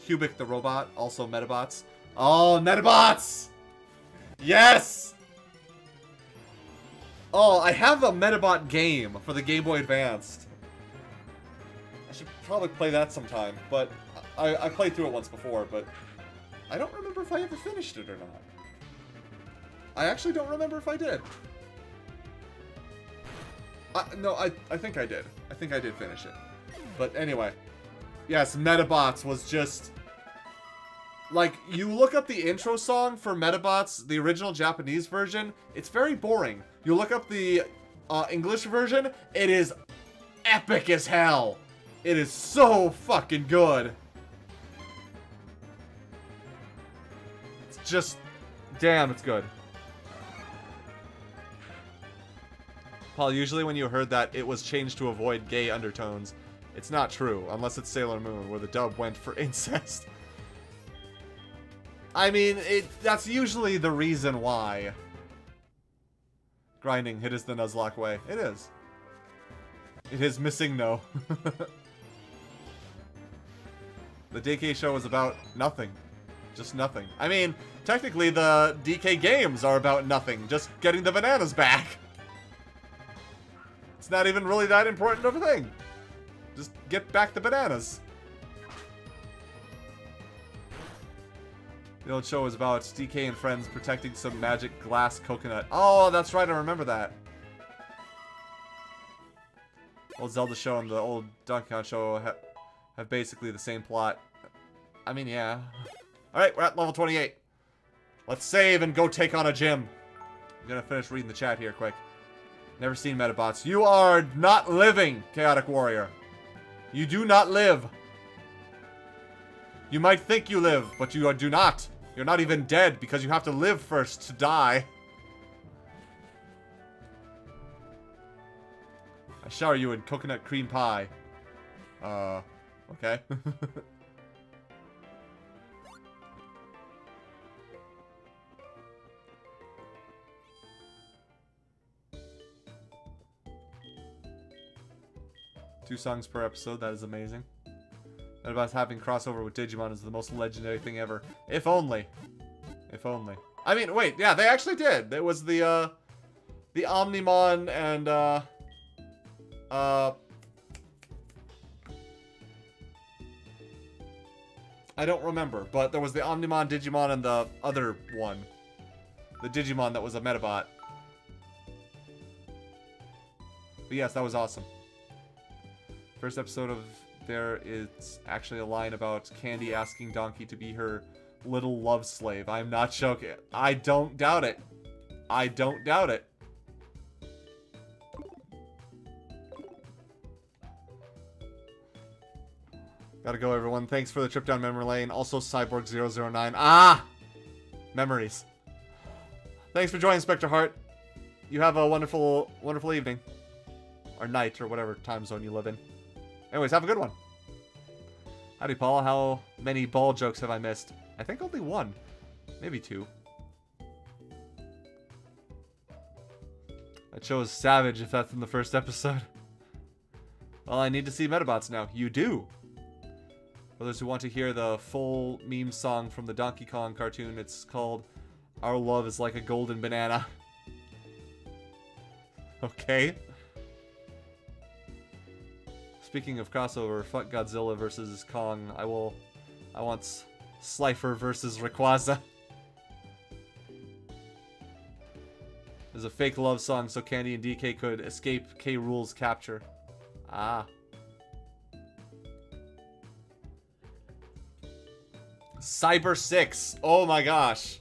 Cubic the Robot, also Metabots. Oh, Metabots! Yes! Oh, I have a Metabot game for the Game Boy Advanced. I should probably play that sometime, but I played through it once before, but I don't remember if I ever finished it or not. I actually don't remember if I did. No, I think I did. I think I did finish it. But anyway. Yes, Metabots was just... Like, you look up the intro song for Metabots, the original Japanese version, it's very boring. You look up the English version, it is epic as hell. It is so fucking good. It's just... Damn, it's good. Paul, usually when you heard that it was changed to avoid gay undertones, it's not true, unless it's Sailor Moon, where the dub went for incest. I mean, that's usually the reason why. Grinding, it is the Nuzlocke way. It is. It is missing no. The DK show is about nothing. Just nothing. I mean, technically the DK games are about nothing. Just getting the bananas back. It's not even really that important of a thing. Just get back the bananas. The old show was about DK and friends protecting some magic glass coconut. Oh, that's right, I remember that. Old Zelda show and the old Donkey Kong show have basically the same plot. I mean, yeah. Alright, we're at level 28. Let's save and go take on a gym. I'm gonna finish reading the chat here quick. Never seen Metabots. You are not living, Chaotic Warrior. You do not live. You might think you live, but you do not. You're not even dead, because you have to live first to die. I shower you in coconut cream pie. Okay. Two songs per episode, that is amazing. And about having crossover with Digimon is the most legendary thing ever. If only. If only. I mean, wait, yeah, they actually did. It was the Omnimon and, I don't remember, but there was the Omnimon, Digimon, and the other one. The Digimon that was a Metabot. But yes, that was awesome. First episode of there is actually a line about Candy asking Donkey to be her little love slave. I'm not joking. I don't doubt it. I don't doubt it. Gotta go, everyone. Thanks for the trip down memory lane. Also, Cyborg009. Ah! Memories. Thanks for joining, Spectre Heart. You have a wonderful, wonderful evening. Or night, or whatever time zone you live in. Anyways, have a good one. Howdy, Paul. How many ball jokes have I missed? I think only one. Maybe two. That show is savage if that's in the first episode. Well, I need to see Metabots now. You do. For those who want to hear the full meme song from the Donkey Kong cartoon, it's called Our Love is Like a Golden Banana. Okay. Speaking of crossover, fuck Godzilla versus Kong. I want Slifer versus Rayquaza. There's a fake love song so Candy and DK could escape K. Rool's capture. Ah. Cyber 6. Oh my gosh.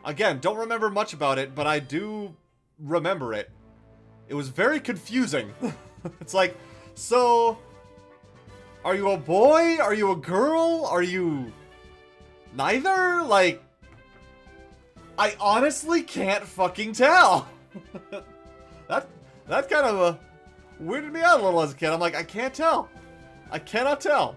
Again, don't remember much about it, but I do remember it. It was very confusing. It's like, so, are you a boy? Are you a girl? Are you neither? Like, I honestly can't fucking tell. that kind of weirded me out a little as a kid. I'm like, I can't tell. I cannot tell.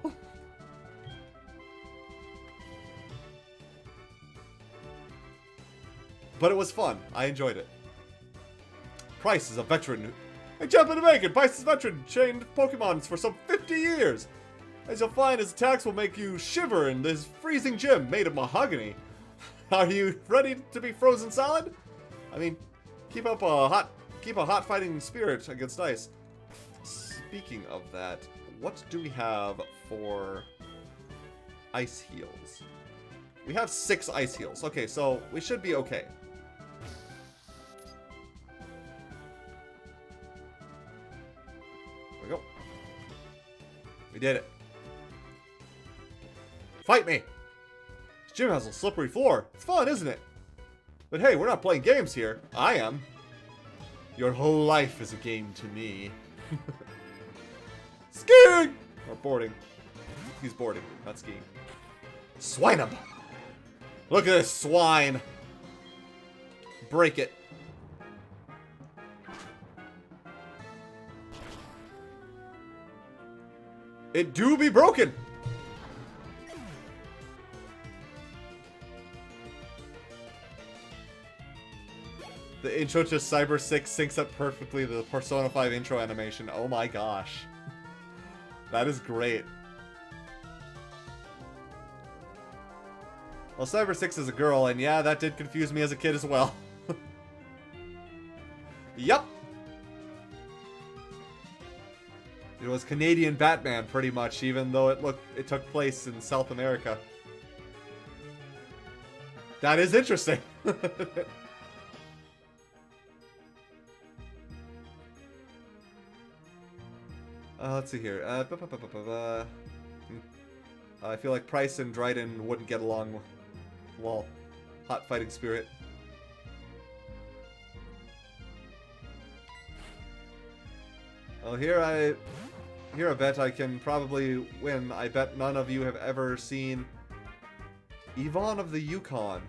But it was fun. I enjoyed it. Price is a veteran. Hey, jump into bacon. Price is a veteran. Chained Pokemons for some 50 years. As you'll find, his attacks will make you shiver in this freezing gym made of mahogany. Are you ready to be frozen solid? I mean, keep a hot fighting spirit against ice. Speaking of that, what do we have for ice heals? We have 6 ice heals. Okay, so we should be okay. There we go. We did it. Fight me! This gym has a slippery floor. It's fun, isn't it? But hey, we're not playing games here. I am. Your whole life is a game to me. Skiing! Or boarding. He's boarding, not skiing. Swine him! Look at this swine! Break it. It do be broken! The intro to Cyber 6 syncs up perfectly to the Persona 5 intro animation. Oh my gosh. That is great. Well, Cyber 6 is a girl, and yeah, that did confuse me as a kid as well. Yup. It was Canadian Batman, pretty much, even though it took place in South America. That is interesting. Let's see here. I feel like Price and Dryden wouldn't get along. Well, hot fighting spirit. Well, here I bet I can probably win. I bet none of you have ever seen Yvonne of the Yukon.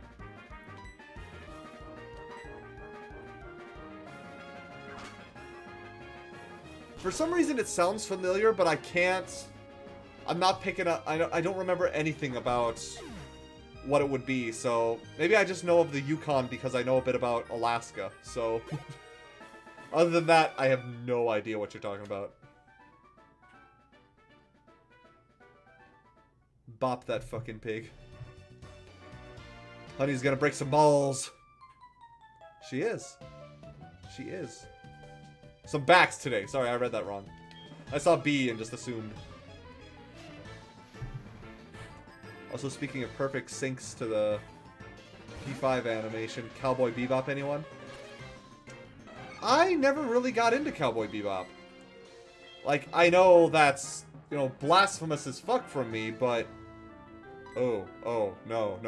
For some reason it sounds familiar, but I can't... I'm not picking up... I don't remember anything about what it would be, so... Maybe I just know of the Yukon because I know a bit about Alaska, so... Other than that, I have no idea what you're talking about. Bop that fucking pig. Honey's gonna break some balls. She is. She is. Some backs today. Sorry, I read that wrong. I saw B and just assumed. Also, speaking of perfect syncs to the P5 animation, Cowboy Bebop, anyone? I never really got into Cowboy Bebop. Like, I know that's, you know, blasphemous as fuck from me, but... Oh, no.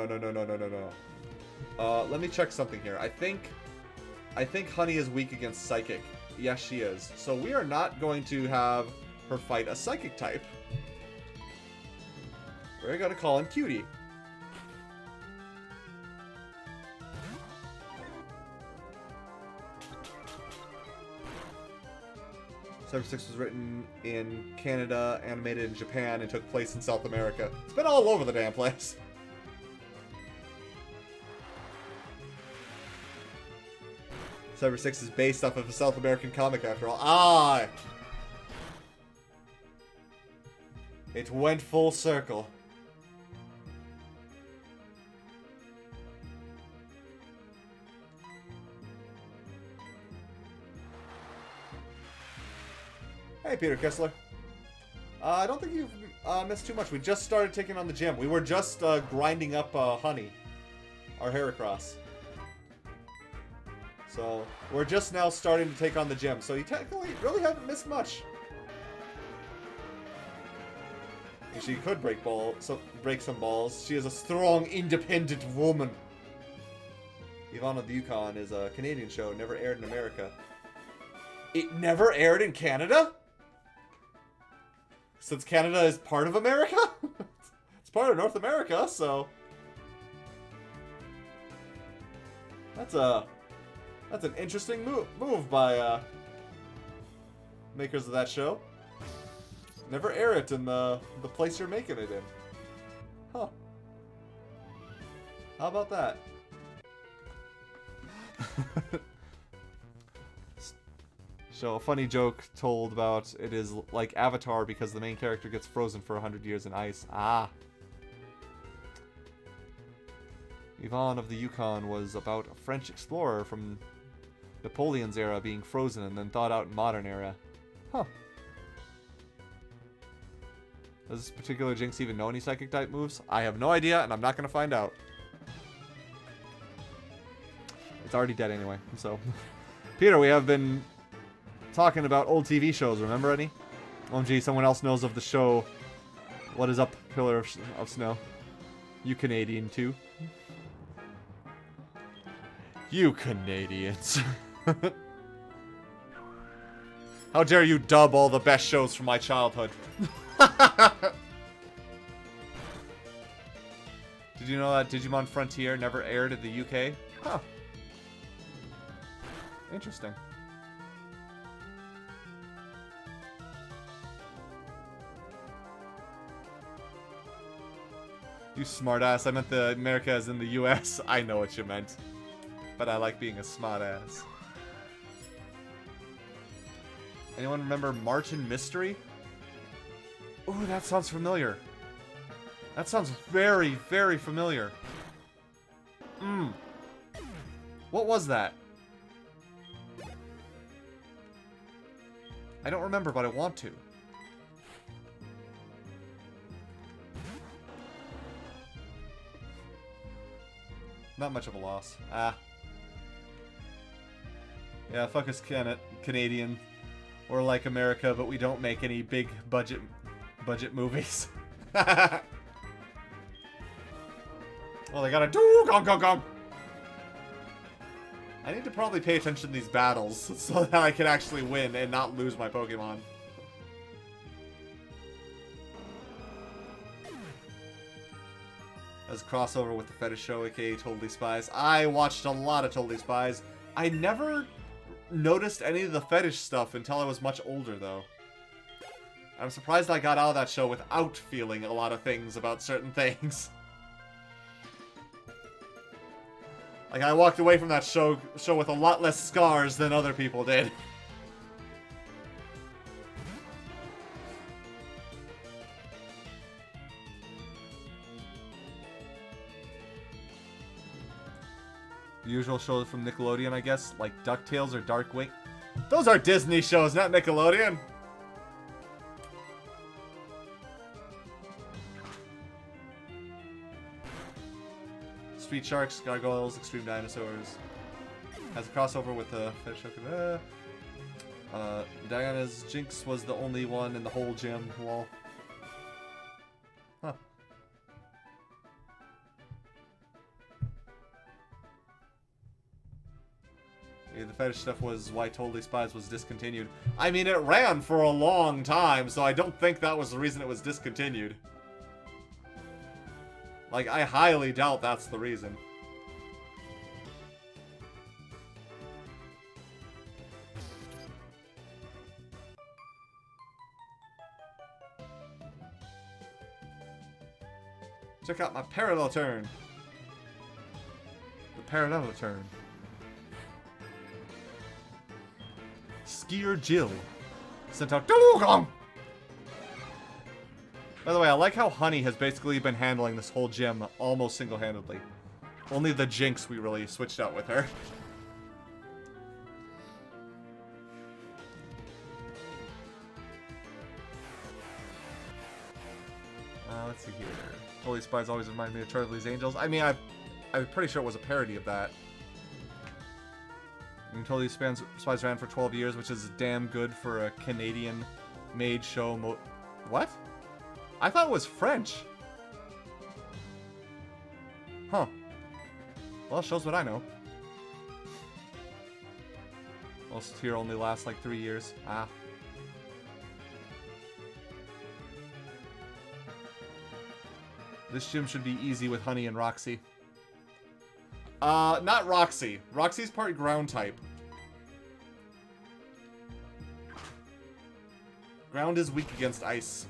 Let me check something here. I think Honey is weak against Psychic. Yes, she is. So we are not going to have her fight a Psychic type. We're gonna call him Cutie. Cyber 6 was written in Canada, animated in Japan, and took place in South America. It's been all over the damn place. Cyber 6 is based off of a South American comic after all. Ah! It went full circle. Hey, Peter Kessler. I don't think you've missed too much. We just started taking on the gym. We were just grinding up Honey, our Heracross. So, we're just now starting to take on the gym. So you technically really haven't missed much. She could break some balls. She is a strong, independent woman. Yvonne of the Yukon is a Canadian show, never aired in America. It never aired in Canada? Since Canada is part of America? It's part of North America, so... That's an interesting move by makers of that show. Never air it in the place you're making it in. Huh. How about that? So, a funny joke told about it is like Avatar because the main character gets frozen for 100 years in ice. Ah. Yvonne of the Yukon was about a French explorer from Napoleon's era being frozen and then thawed out in modern era. Huh. Does this particular Jinx even know any psychic type moves? I have no idea, and I'm not going to find out. It's already dead anyway, so... Peter, we have been talking about old TV shows, remember any? OMG, someone else knows of the show What Is Up, Pillar of Snow. You Canadian, too. You Canadians. How dare you dub all the best shows from my childhood. Did you know that Digimon Frontier never aired in the UK? Huh. Interesting. You smartass. I meant the America as in the US. I know what you meant. But I like being a smartass. Anyone remember Martin Mystery? Ooh, that sounds familiar. That sounds very, very familiar. What was that? I don't remember, but I want to. Not much of a loss. Ah. Yeah, fuck us Canadian. We're like America, but we don't make any big budget movies. Well, they gotta do gong gong gong. I need to probably pay attention to these battles so that I can actually win and not lose my Pokemon. As crossover with the Fetish Show, aka Totally Spies. I watched a lot of Totally Spies. I never noticed any of the fetish stuff until I was much older, though. I'm surprised I got out of that show without feeling a lot of things about certain things. Like, I walked away from that show with a lot less scars than other people did. The usual shows from Nickelodeon, I guess, like DuckTales or Darkwing. Those are Disney shows, not Nickelodeon. Street Sharks, Gargoyles, Extreme Dinosaurs. Has a crossover with the Fetish Show. Diana's Jinx was the only one in the whole gym. Lol. Huh. Yeah, the fetish stuff was why Totally Spies was discontinued. I mean, it ran for a long time, so I don't think that was the reason it was discontinued. Like, I highly doubt that's the reason. Check out my parallel turn. The parallel turn. Skier Jill sent out Dugong. By the way, I like how Honey has basically been handling this whole gym almost single-handedly. Only the Jinx we really switched out with her. Let's see here. Totally Spies always remind me of Charlie's Angels. I mean, I'm pretty sure it was a parody of that. I mean, Totally Spies ran for 12 years, which is damn good for a Canadian-made show. What? I thought it was French. Huh. Well, it shows what I know. Most here only lasts like 3 years. Ah. This gym should be easy with Honey and Roxy. Not Roxy. Roxy's part ground type. Ground is weak against ice.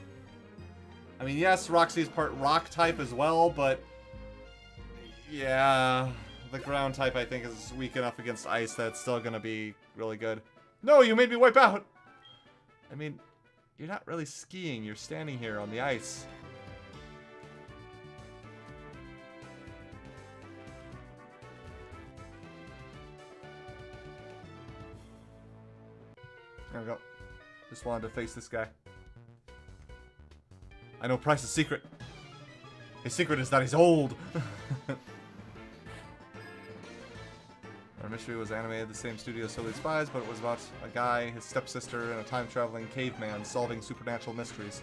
I mean, yes, Roxy's part rock type as well, but... yeah, the ground type I think is weak enough against ice that it's still gonna be really good. No, you made me wipe out! I mean, you're not really skiing, you're standing here on the ice. There we go. Just wanted to face this guy. I know Price's secret. His secret is that he's old. Our mystery was animated the same studio as Totally Spies, but it was about a guy, his stepsister, and a time-traveling caveman solving supernatural mysteries.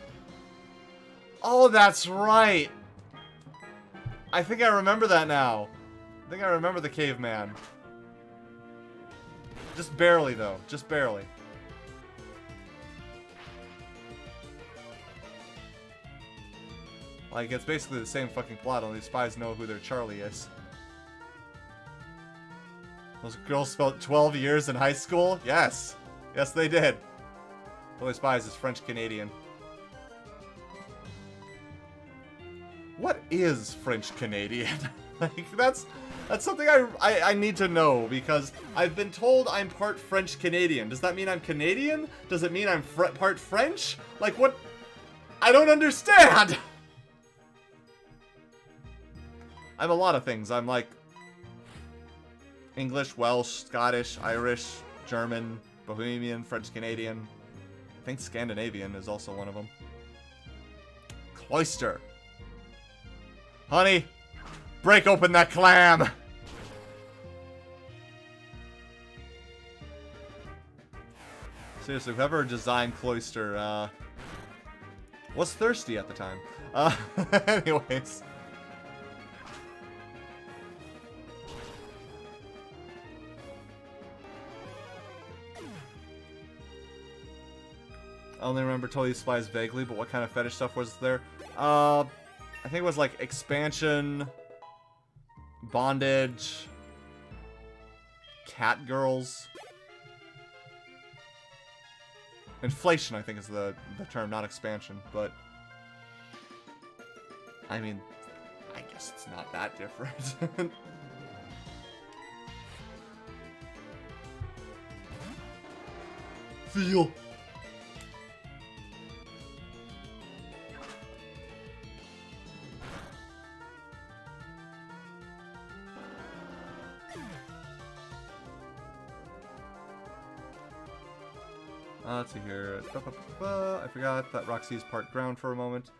Oh, that's right! I think I remember that now. I think I remember the caveman. Just barely, though. Just barely. Like, it's basically the same fucking plot, only spies know who their Charlie is. Those girls spent 12 years in high school? Yes. Yes, they did. Only spies is French-Canadian. What is French-Canadian? Like, that's something I need to know, because I've been told I'm part French-Canadian. Does that mean I'm Canadian? Does it mean I'm part French? Like, what? I don't understand! I'm a lot of things. I'm like English, Welsh, Scottish, Irish, German, Bohemian, French-Canadian. I think Scandinavian is also one of them. Cloister. Honey, break open that clam! Seriously, whoever designed Cloister, was thirsty at the time. Anyways. I only remember Totally Spies vaguely, but what kind of fetish stuff was there? I think it was like expansion, bondage, cat girls. Inflation, I think, is the term, not expansion, but I mean, I guess it's not that different. Feel. Let's see here. I forgot that Roxy is part ground for a moment.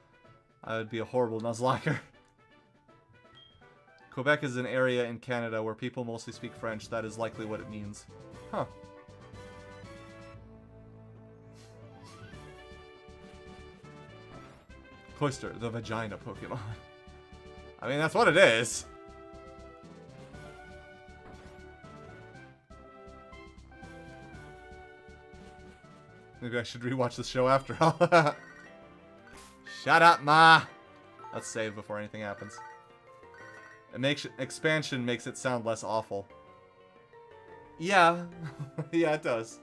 I would be a horrible Nuzlocke. Quebec is an area in Canada where people mostly speak French. That is likely what it means. Huh. Cloister, the vagina Pokemon. I mean, that's what it is. Maybe I should rewatch this show after all. Shut up, Ma! Let's save before anything happens. Expansion makes it sound less awful. Yeah. Yeah, it does.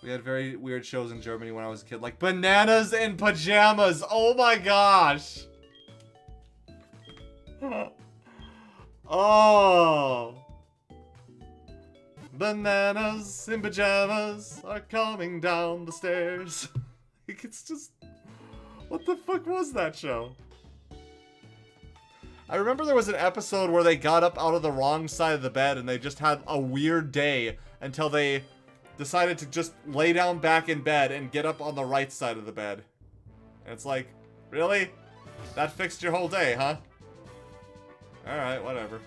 We had very weird shows in Germany when I was a kid. Like Bananas in Pajamas! Oh my gosh! Oh! Bananas in pajamas are coming down the stairs. Like, it's just... What the fuck was that show? I remember there was an episode where they got up out of the wrong side of the bed and they just had a weird day until they decided to just lay down back in bed and get up on the right side of the bed. And it's like, really? That fixed your whole day, huh? Alright, whatever.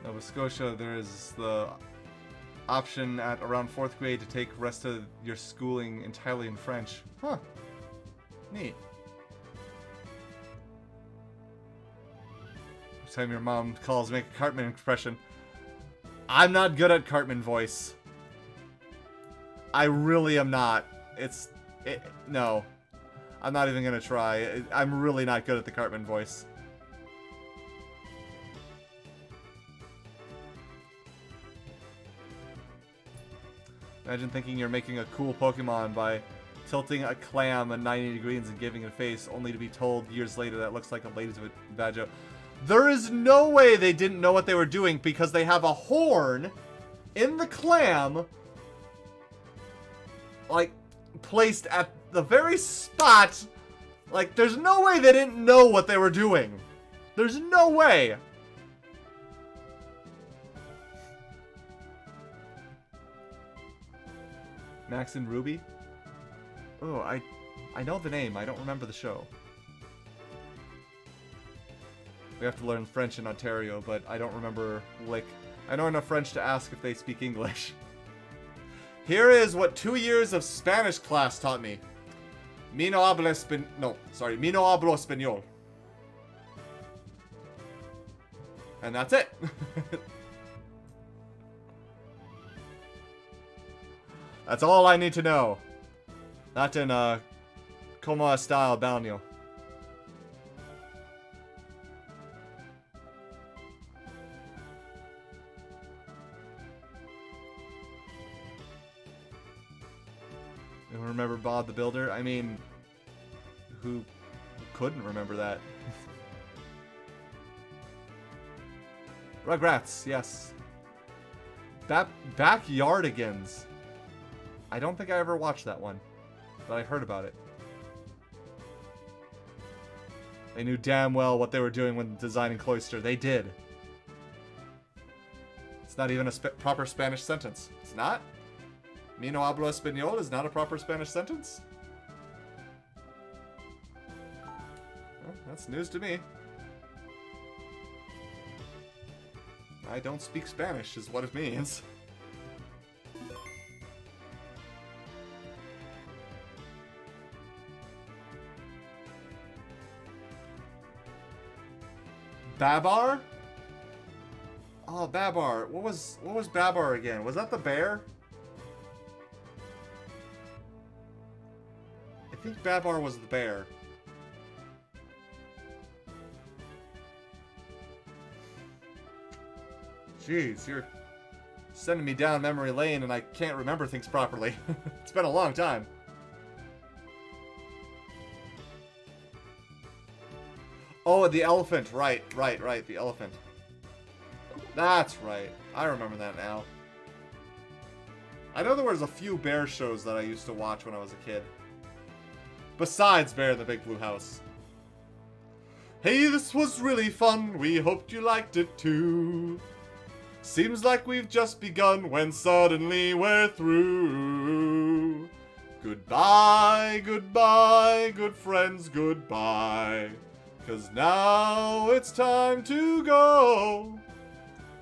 Nova Scotia, there is the option at around 4th grade to take rest of your schooling entirely in French. Huh. Neat. Every time your mom calls, make a Cartman impression. I'm not good at Cartman voice. I really am not. No. I'm not even gonna try. I'm really not good at the Cartman voice. Imagine thinking you're making a cool Pokemon by tilting a clam at 90 degrees and giving it a face, only to be told years later that looks like a lady's vagina. There is no way they didn't know what they were doing because they have a horn in the clam, like, placed at the very spot. Like, there's no way they didn't know what they were doing. There's no way. Max and Ruby? Oh, I know the name. I don't remember the show. We have to learn French in Ontario, but I don't remember, like... I know enough French to ask if they speak English. Here is what 2 years of Spanish class taught me. Mi no hablo español. And that's it. That's all I need to know. Not in, como está el baño. You remember Bob the Builder? I mean, who couldn't remember that? Rugrats, yes. Backyardigans. I don't think I ever watched that one, but I heard about it. They knew damn well what they were doing when designing Cloister. They did. It's not even a proper Spanish sentence. It's not? Mi no hablo español is not a proper Spanish sentence? Well, that's news to me. I don't speak Spanish is what it means. Babar? Oh, Babar. What was Babar again? Was that the bear? I think Babar was the bear. Jeez, you're sending me down memory lane and I can't remember things properly. It's been a long time. Oh, the elephant. Right, the elephant. That's right. I remember that now. I know there was a few bear shows that I used to watch when I was a kid. Besides Bear in the Big Blue House. Hey, this was really fun. We hoped you liked it too. Seems like we've just begun when suddenly we're through. Goodbye, goodbye, good friends, goodbye. 'Cause now it's time to go.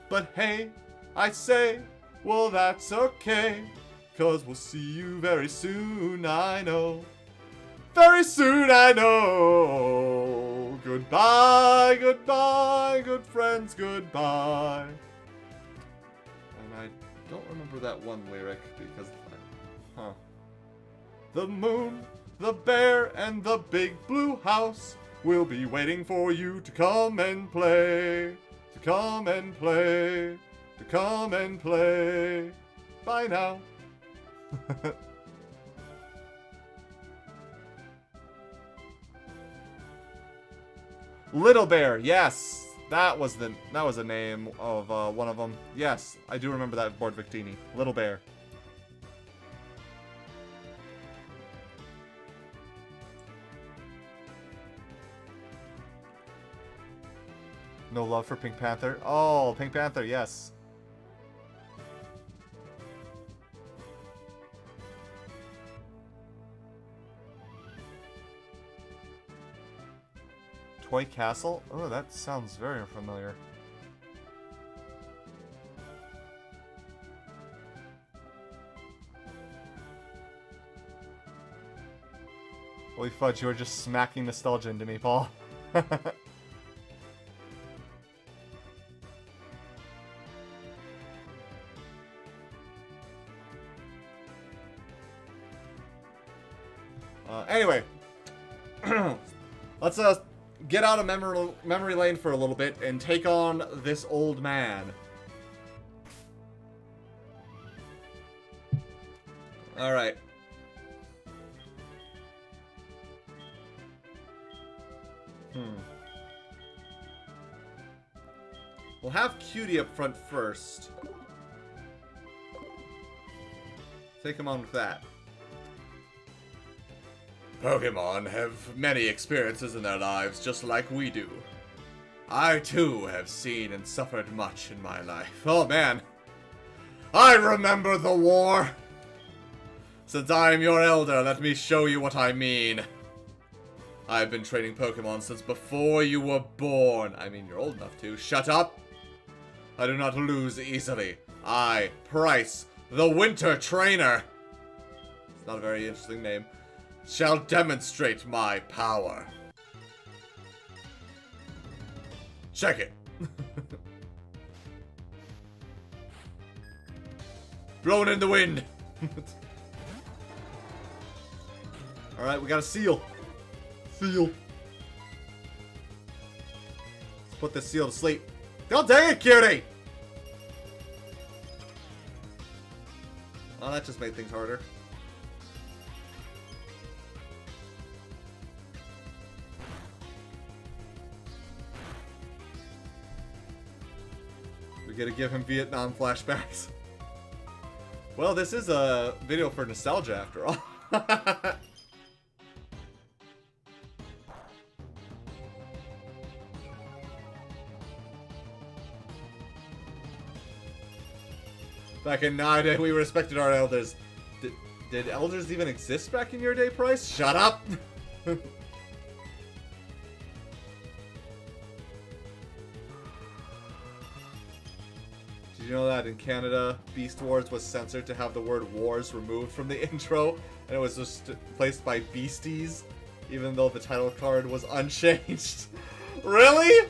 But hey, I say, well that's okay. 'Cause we'll see you very soon, I know. Very soon, I know. Goodbye, goodbye, good friends, goodbye. And I don't remember that one lyric because... Huh. The moon, the bear, and the big blue house will be waiting for you to come and play. To come and play. To come and play. Bye now. Little Bear, yes, that was the name of one of them. Yes, I do remember that board, Victini. Little Bear. No love for Pink Panther. Oh, Pink Panther, yes. Toy Castle? Oh, that sounds very familiar. Holy fudge, you were just smacking nostalgia into me, Paul. Anyway. Let's, get out of memory lane for a little bit and take on this old man. Alright. We'll have Cutie up front first. Take him on with that. Pokemon have many experiences in their lives just like we do. I too have seen and suffered much in my life. Oh man, I remember the war. Since I am your elder, let me show you what I mean. I've been training Pokemon since before you were born. I mean, you're old enough to. Shut up! I do not lose easily. I, Price, the Winter Trainer. It's not a very interesting name. Shall demonstrate my power. Check it. Blown in the wind. Alright, we got a seal. Seal. Let's put this seal to sleep. Don't dang it, cutie! Oh, that just made things harder. We gotta give him Vietnam flashbacks. Well, this is a video for nostalgia after all. Back in our day, we respected our elders. Did elders even exist back in your day, Price? Shut up! Did you know that in Canada, Beast Wars was censored to have the word wars removed from the intro, and it was just replaced by Beasties, even though the title card was unchanged? Really?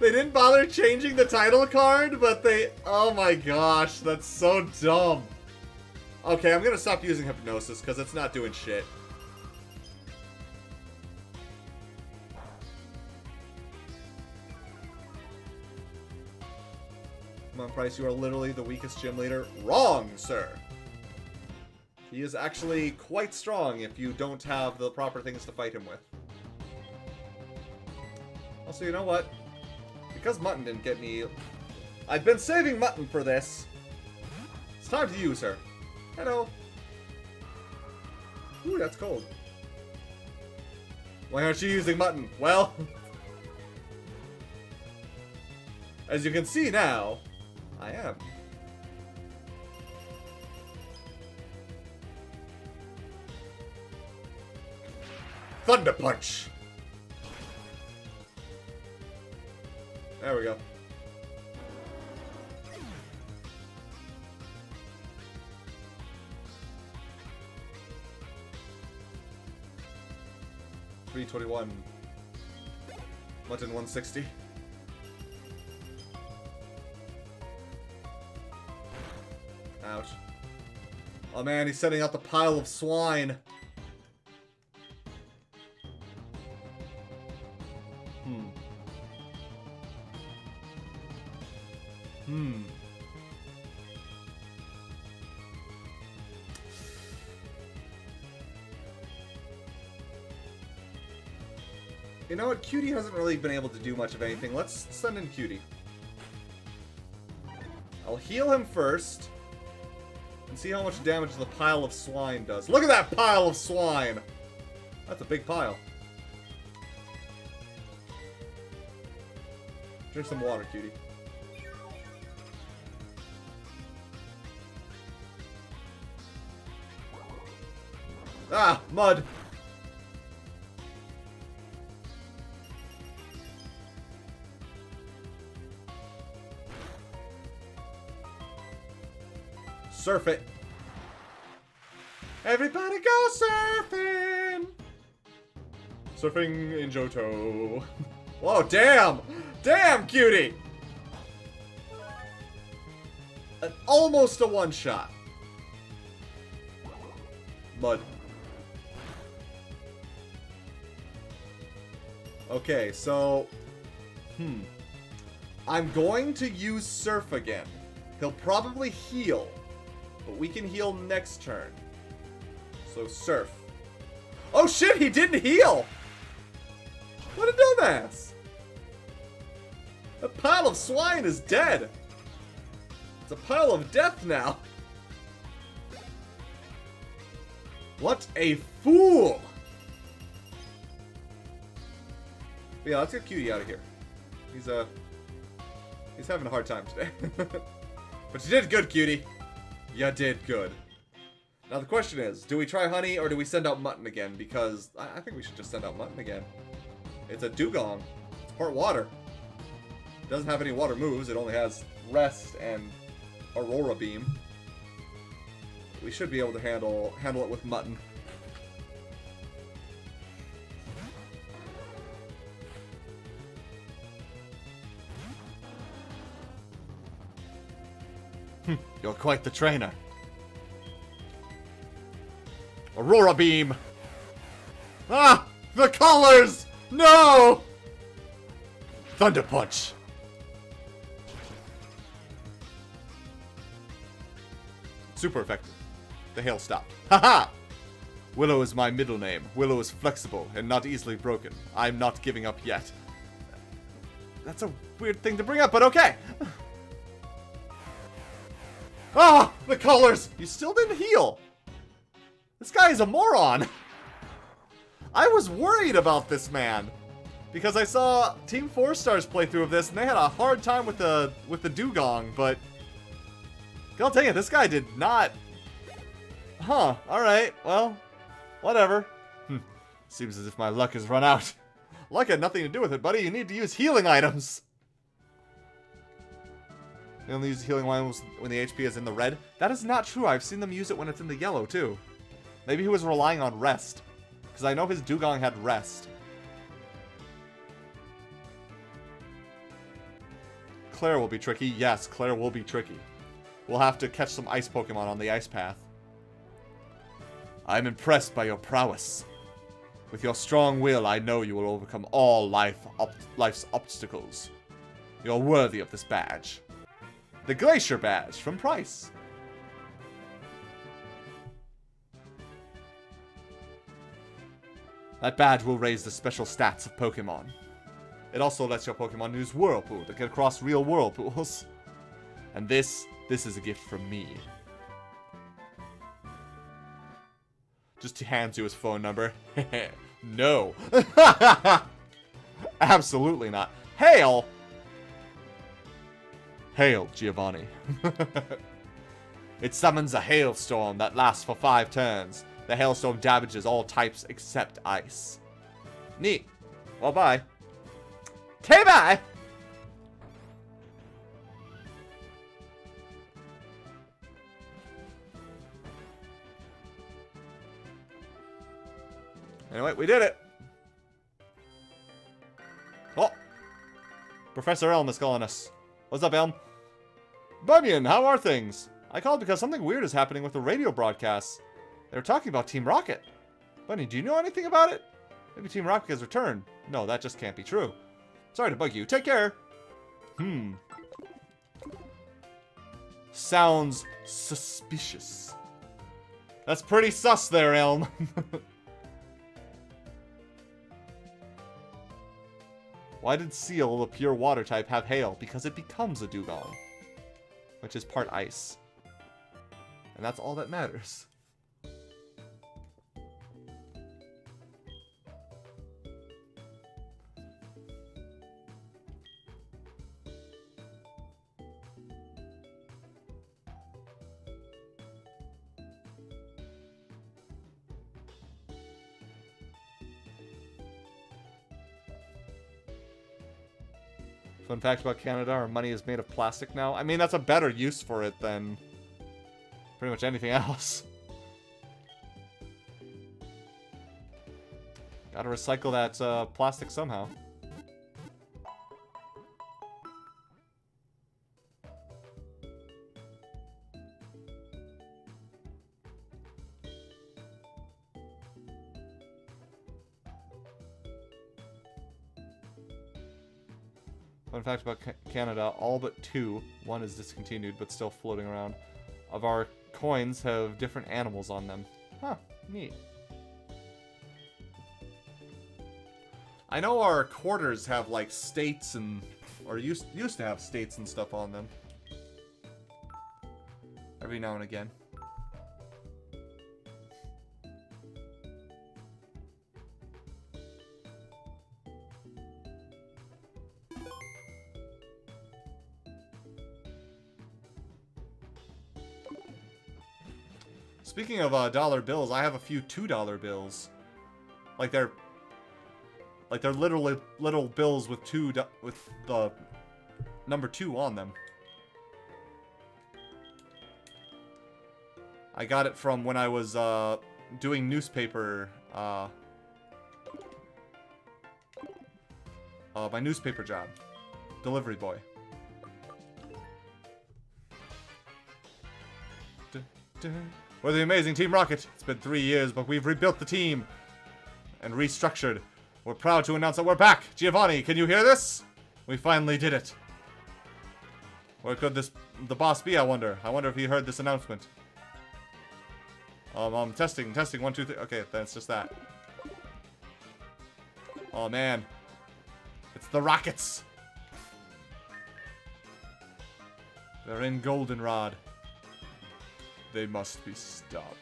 They didn't bother changing the title card, but they... Oh my gosh, that's so dumb. Okay, I'm gonna stop using Hypnosis, because it's not doing shit. Come on, Price, you are literally the weakest gym leader. Wrong, sir! He is actually quite strong if you don't have the proper things to fight him with. Also, you know what? Because Mutton didn't get me... I've been saving Mutton for this. It's time to use her. Hello. Ooh, that's cold. Why aren't you using Mutton? Well... as you can see now, I am. Thunder Punch! There we go. $321. Mutton 160. Ouch. Oh man, he's setting out the pile of swine. You know what? Cutie hasn't really been able to do much of anything. Let's send in Cutie. I'll heal him first. And see how much damage the pile of swine does. Look at that pile of swine! That's a big pile. Drink some water, Cutie. Ah! Mud! Surf it. Everybody go surfing! Surfing in Johto. Whoa, damn! Damn, Cutie! Almost a one-shot. Mud. Okay, so... I'm going to use Surf again. He'll probably heal. But we can heal next turn. So, Surf. Oh shit, he didn't heal! What a dumbass! That pile of swine is dead! It's a pile of death now! What a fool! But yeah, let's get Cutie out of here. He's having a hard time today. But you did good, Cutie. You did good. Now the question is, do we try Honey or do we send out Mutton again? Because I think we should just send out Mutton again. It's a Dugong. It's part water. It doesn't have any water moves. It only has Rest and Aurora Beam. We should be able to handle it with Mutton. You're quite the trainer. Aurora Beam! Ah! The colors! No! Thunder Punch! Super effective. The hail stopped. Haha! Willow is my middle name. Willow is flexible and not easily broken. I'm not giving up yet. That's a weird thing to bring up, but okay! Ah! The colors! You still didn't heal! This guy is a moron! I was worried about this man! Because I saw Team 4 Star's playthrough of this, and they had a hard time with the Dugong, but... I'll tell you, this guy did not... Huh, alright, well, whatever. Seems as if my luck has run out. Luck had nothing to do with it, buddy. You need to use healing items. You only use healing items when the HP is in the red. That is not true. I've seen them use it when it's in the yellow, too. Maybe he was relying on Rest. Because I know his Dugong had Rest. Claire will be tricky. Yes, Claire will be tricky. We'll have to catch some ice Pokemon on the ice path. I'm impressed by your prowess. With your strong will, I know you will overcome all life's obstacles. You're worthy of this badge. The Glacier Badge from Price. That badge will raise the special stats of Pokemon. It also lets your Pokemon use Whirlpool to get across real whirlpools. And this is a gift from me. Just hands you his phone number. No. Absolutely not. Hail! Hail, Giovanni. It summons a hailstorm that lasts for 5 turns. The hailstorm damages all types except ice. Neat. Well, bye. Okay, bye! Anyway, we did it! Oh! Professor Elm is calling us. What's up, Elm? Bunyan, how are things? I called because something weird is happening with the radio broadcasts. They were talking about Team Rocket. Bunny, do you know anything about it? Maybe Team Rocket has returned. No, that just can't be true. Sorry to bug you. Take care! Sounds suspicious. That's pretty sus there, Elm. Why did Seal, the pure water type, have hail? Because it becomes a Dugong, which is part ice. And that's all that matters. Fun fact about Canada, our money is made of plastic now. I mean, that's a better use for it than pretty much anything else. Gotta recycle that plastic somehow. Fun fact about Canada, all but 2, one is discontinued but still floating around, of our coins have different animals on them. Huh, neat. I know our quarters have like states and, or used to have states and stuff on them. Every now and again. Speaking of dollar bills, I have a few $2 bills. Like they're literally little bills with with the number 2 on them. I got it from when I was doing newspaper. My newspaper job, delivery boy. We're the amazing Team Rocket. It's been 3 years, but we've rebuilt the team and restructured. We're proud to announce that we're back. Giovanni, can you hear this? We finally did it. Where could the boss be, I wonder? I wonder if he heard this announcement. Testing, 1, 2, 3. Okay, that's just that. Oh, man. It's the Rockets. They're in Goldenrod. They must be stopped.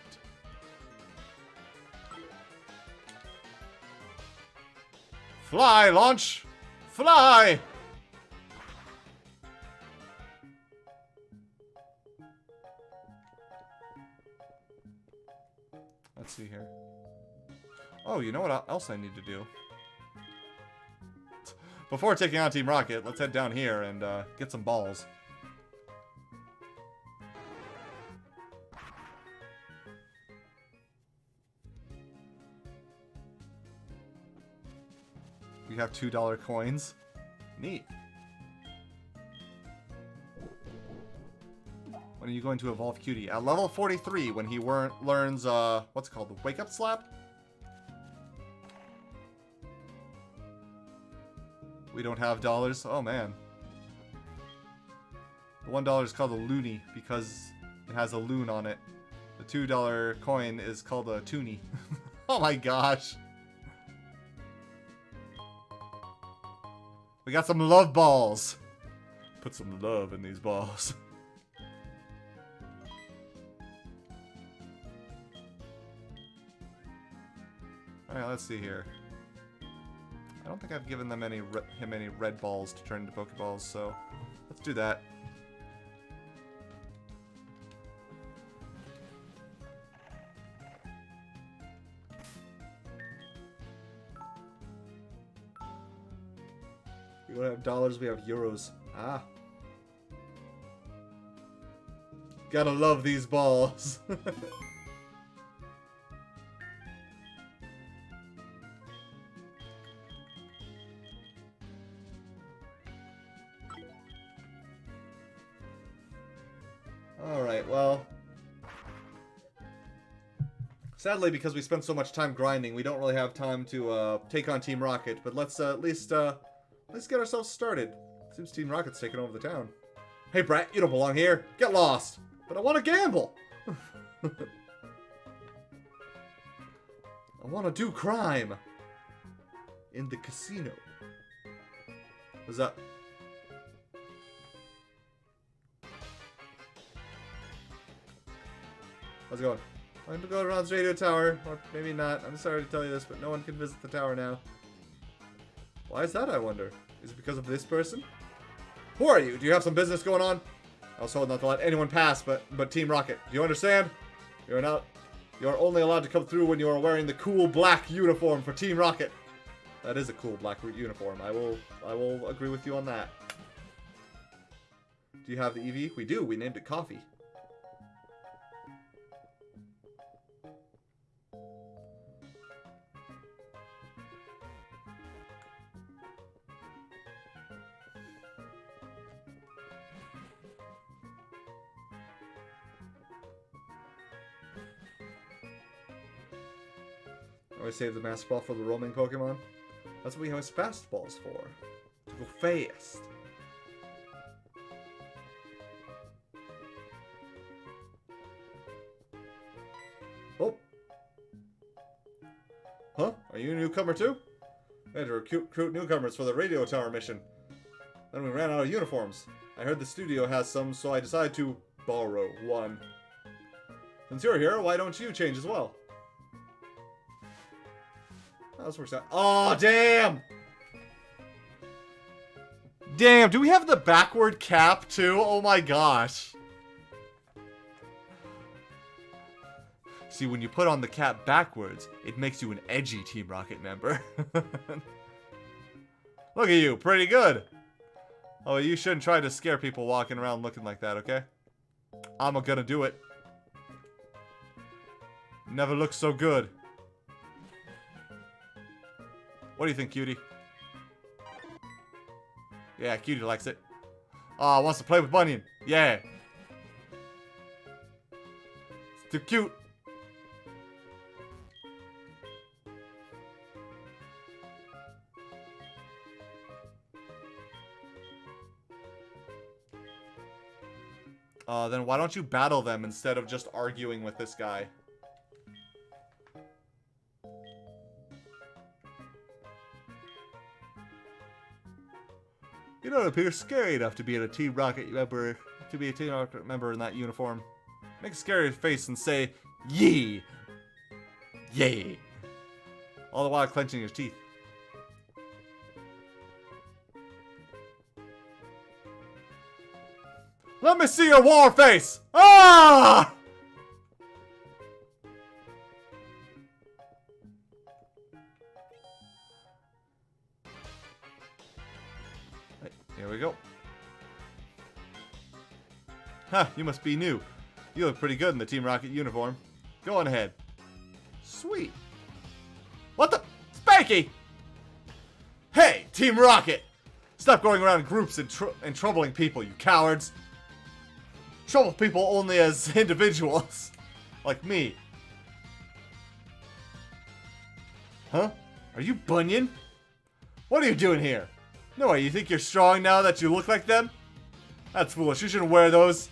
Fly, launch! Fly! Let's see here. Oh, you know what else I need to do? Before taking on Team Rocket, let's head down here and get some balls. We have $2 coins. Neat. When are you going to evolve Cutie? At level 43, when he learns, what's it called? The Wake Up Slap? We don't have dollars? Oh, man. The $1 is called a loonie because it has a loon on it. The $2 coin is called a toonie. Oh, my gosh. We got some love balls. Put some love in these balls. Alright, let's see here. I don't think I've given them him any red balls to turn into Pokeballs, so let's do that. We don't have dollars, we have euros. Ah. Gotta love these balls. Alright, well. Sadly, because we spent so much time grinding, we don't really have time to take on Team Rocket, but let's at least get ourselves started. Seems Team Rocket's taking over the town. Hey, Brat, you don't belong here. Get lost. But I want to gamble. I want to do crime. In the casino. What's that? How's it going? I'm going to go around the radio tower. Or maybe not. I'm sorry to tell you this, but no one can visit the tower now. Why is that, I wonder? Is it because of this person? Who are you? Do you have some business going on? I was told not to let anyone pass, but Team Rocket. Do you understand? You're only allowed to come through when you are wearing the cool black uniform for Team Rocket. That is a cool black uniform. I will agree with you on that. Do you have the EV? We do. We named it Coffee. Always save the Master Ball for the roaming Pokemon. That's what we have Fast Balls for. To go fast. Oh. Huh? Are you a newcomer too? We had to recruit newcomers for the radio tower mission. Then we ran out of uniforms. I heard the studio has some, so I decided to borrow one. Since you're here, why don't you change as well? Oh, this works out. Oh, damn! Damn, do we have the backward cap too? Oh my gosh. See, when you put on the cap backwards, it makes you an edgy Team Rocket member. Look at you, pretty good. Oh, you shouldn't try to scare people walking around looking like that, okay? I'm gonna do it. Never looked so good. What do you think, cutie? Yeah, cutie likes it. Oh, wants to play with Bunyan. Yeah. It's too cute. Then why don't you battle them instead of just arguing with this guy? You don't appear scary enough to be a Team Rocket member, in that uniform. Make a scary face and say, "Yee! Yay!" All the while clenching your teeth. Let me see your war face! Ah! Right, here we go. Huh, you must be new. You look pretty good in the Team Rocket uniform. Go on ahead. Sweet. What the? Spanky! Hey, Team Rocket! Stop going around in groups and troubling people, you cowards. Trouble people only as individuals. Like me. Huh? Are you Bunyan? What are you doing here? No way, you think you're strong now that you look like them? That's foolish, you shouldn't wear those.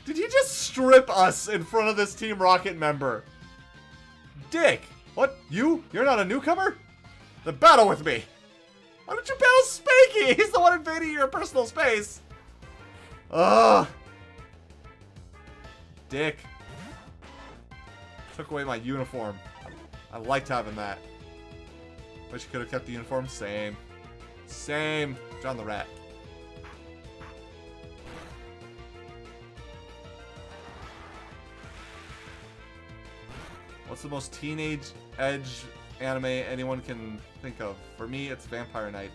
Did he just strip us in front of this Team Rocket member? Dick! What? You? You're not a newcomer? Then battle with me! Why don't you battle Spanky? He's the one invading your personal space! Ugh! Dick. Took away my uniform. I liked having that. Wish you could have kept the uniform. Same. Same. John the Rat. What's the most teenage edge anime anyone can think of? For me, it's Vampire Knight.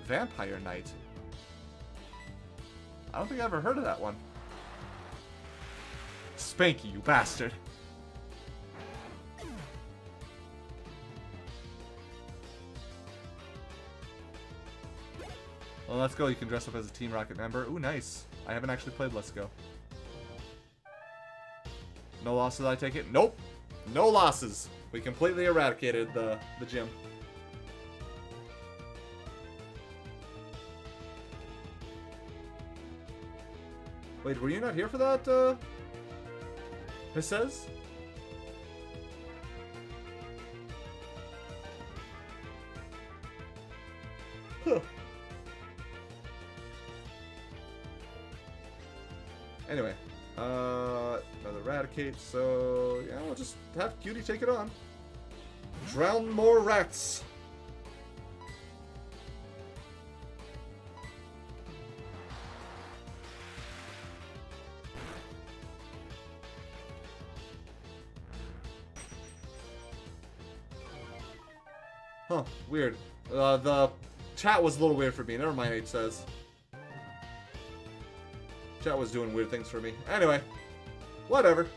Vampire Knight? I don't think I ever heard of that one. Spanky, you bastard. Well, Let's Go, you can dress up as a Team Rocket member. Ooh, nice. I haven't actually played Let's Go. No losses, I take it? Nope. No losses. We completely eradicated the gym. Wait, were you not here for that, it says? Huh. Anyway, another eradicate, so yeah, we'll just have Cutie take it on. Drown more rats. Huh, weird. The chat was a little weird for me. Never mind, it says. Chat was doing weird things for me. Anyway, whatever.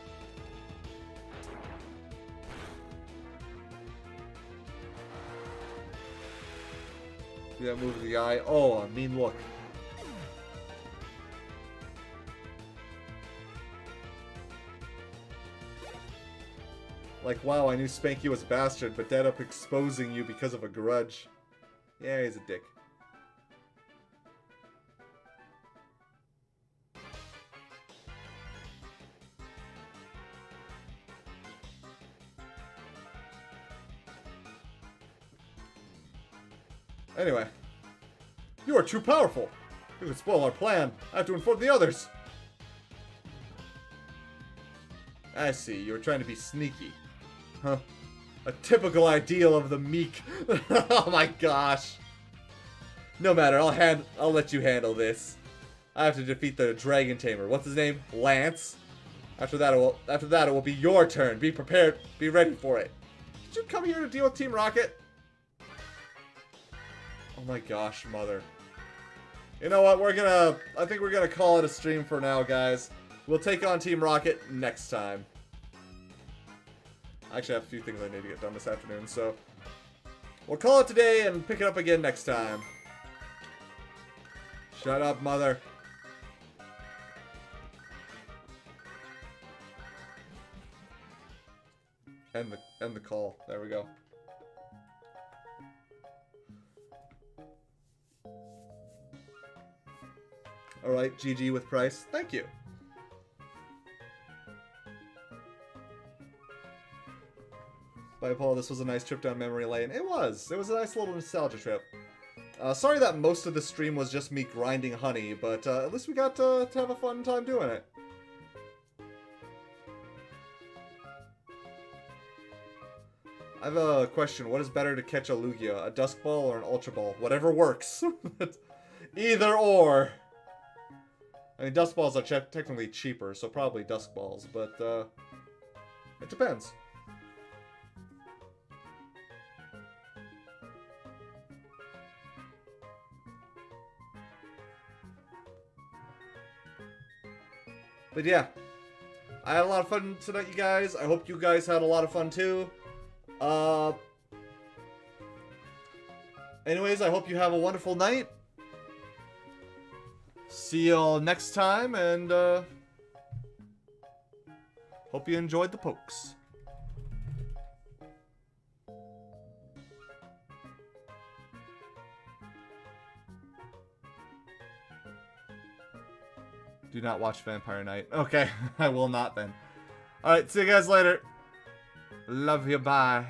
See that move of the eye? Oh, a mean look. Like, wow, I knew Spanky was a bastard, but ended up exposing you because of a grudge. Yeah, he's a dick. Anyway. You are too powerful. You could spoil our plan. I have to inform the others. I see, you were trying to be sneaky. Huh. A typical ideal of the meek. Oh my gosh. No matter, I'll let you handle this. I have to defeat the dragon tamer. What's his name? Lance? After that, it will be your turn. Be prepared. Be ready for it. Did you come here to deal with Team Rocket? Oh my gosh, mother. You know what? I think we're gonna call it a stream for now, guys. We'll take on Team Rocket next time. I actually have a few things I need to get done this afternoon, so we'll call it today and pick it up again next time. Shut up, mother. End the call. There we go. Alright, GG with Price. Thank you. Bye, Paul. This was a nice trip down memory lane. It was. It was a nice little nostalgia trip. Sorry that most of the stream was just me grinding honey, but at least we got to have a fun time doing it. I have a question. What is better to catch a Lugia? A Dusk Ball or an Ultra Ball? Whatever works. Either or. I mean, Dusk Balls are technically cheaper, so probably Dusk Balls, but it depends. But yeah, I had a lot of fun tonight, you guys. I hope you guys had a lot of fun too. Anyways, I hope you have a wonderful night. See y'all next time, and hope you enjoyed the pokes. Do not watch Vampire Night. Okay, I will not then. Alright, see you guys later. Love you, bye.